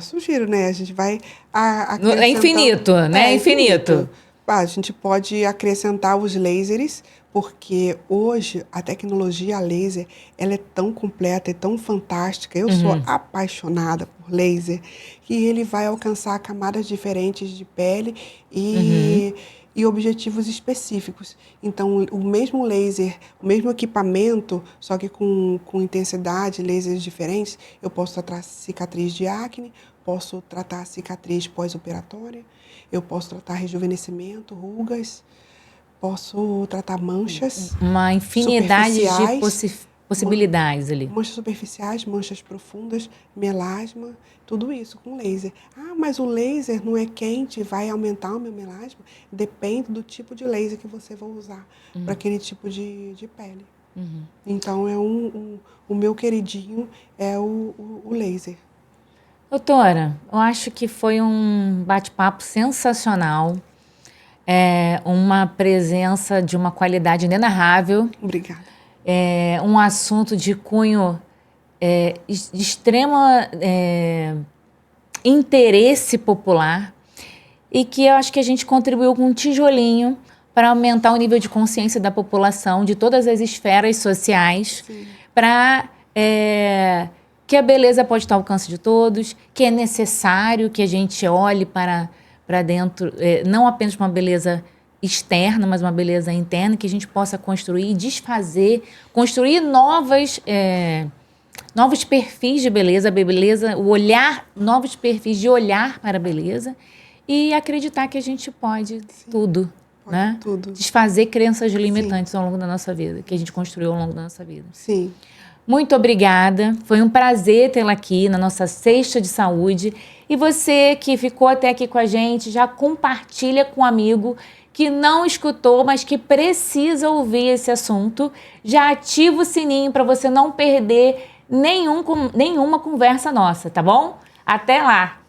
Sugiro, né? A gente vai É infinito, né? É infinito. A gente pode acrescentar os lasers, porque hoje a tecnologia laser, ela é tão completa e tão fantástica. Eu sou apaixonada por laser, que ele vai alcançar camadas diferentes de pele e objetivos específicos. Então, o mesmo laser, o mesmo equipamento, só que com intensidade, lasers diferentes, eu posso tratar cicatriz de acne, posso tratar cicatriz pós-operatória, eu posso tratar rejuvenescimento, rugas, posso tratar manchas. Uma infinidade de possibilidades ali. Manchas superficiais, manchas profundas, melasma, tudo isso com laser. Mas o laser não é quente, vai aumentar o meu melasma? Depende do tipo de laser que você vai usar para aquele tipo de pele. Então, o meu queridinho é o laser. Doutora, eu acho que foi um bate-papo sensacional. Uma presença de uma qualidade inenarrável. Obrigada. Um assunto de cunho de extremo interesse popular e que eu acho que a gente contribuiu com um tijolinho para aumentar o nível de consciência da população, de todas as esferas sociais, para que a beleza pode estar ao alcance de todos, que é necessário que a gente olhe para dentro, não apenas uma beleza externa, mas uma beleza interna, que a gente possa construir, desfazer, construir novos perfis de beleza, novos perfis de olhar para a beleza e acreditar que a gente pode tudo, né? Tudo. Desfazer crenças limitantes ao longo da nossa vida, que a gente construiu ao longo da nossa vida. Sim. Muito obrigada. Foi um prazer tê-la aqui na nossa Sexta de Saúde. E você que ficou até aqui com a gente, já compartilha com um amigo que não escutou, mas que precisa ouvir esse assunto. Já ativa o sininho para você não perder nenhuma conversa nossa, tá bom? Até lá!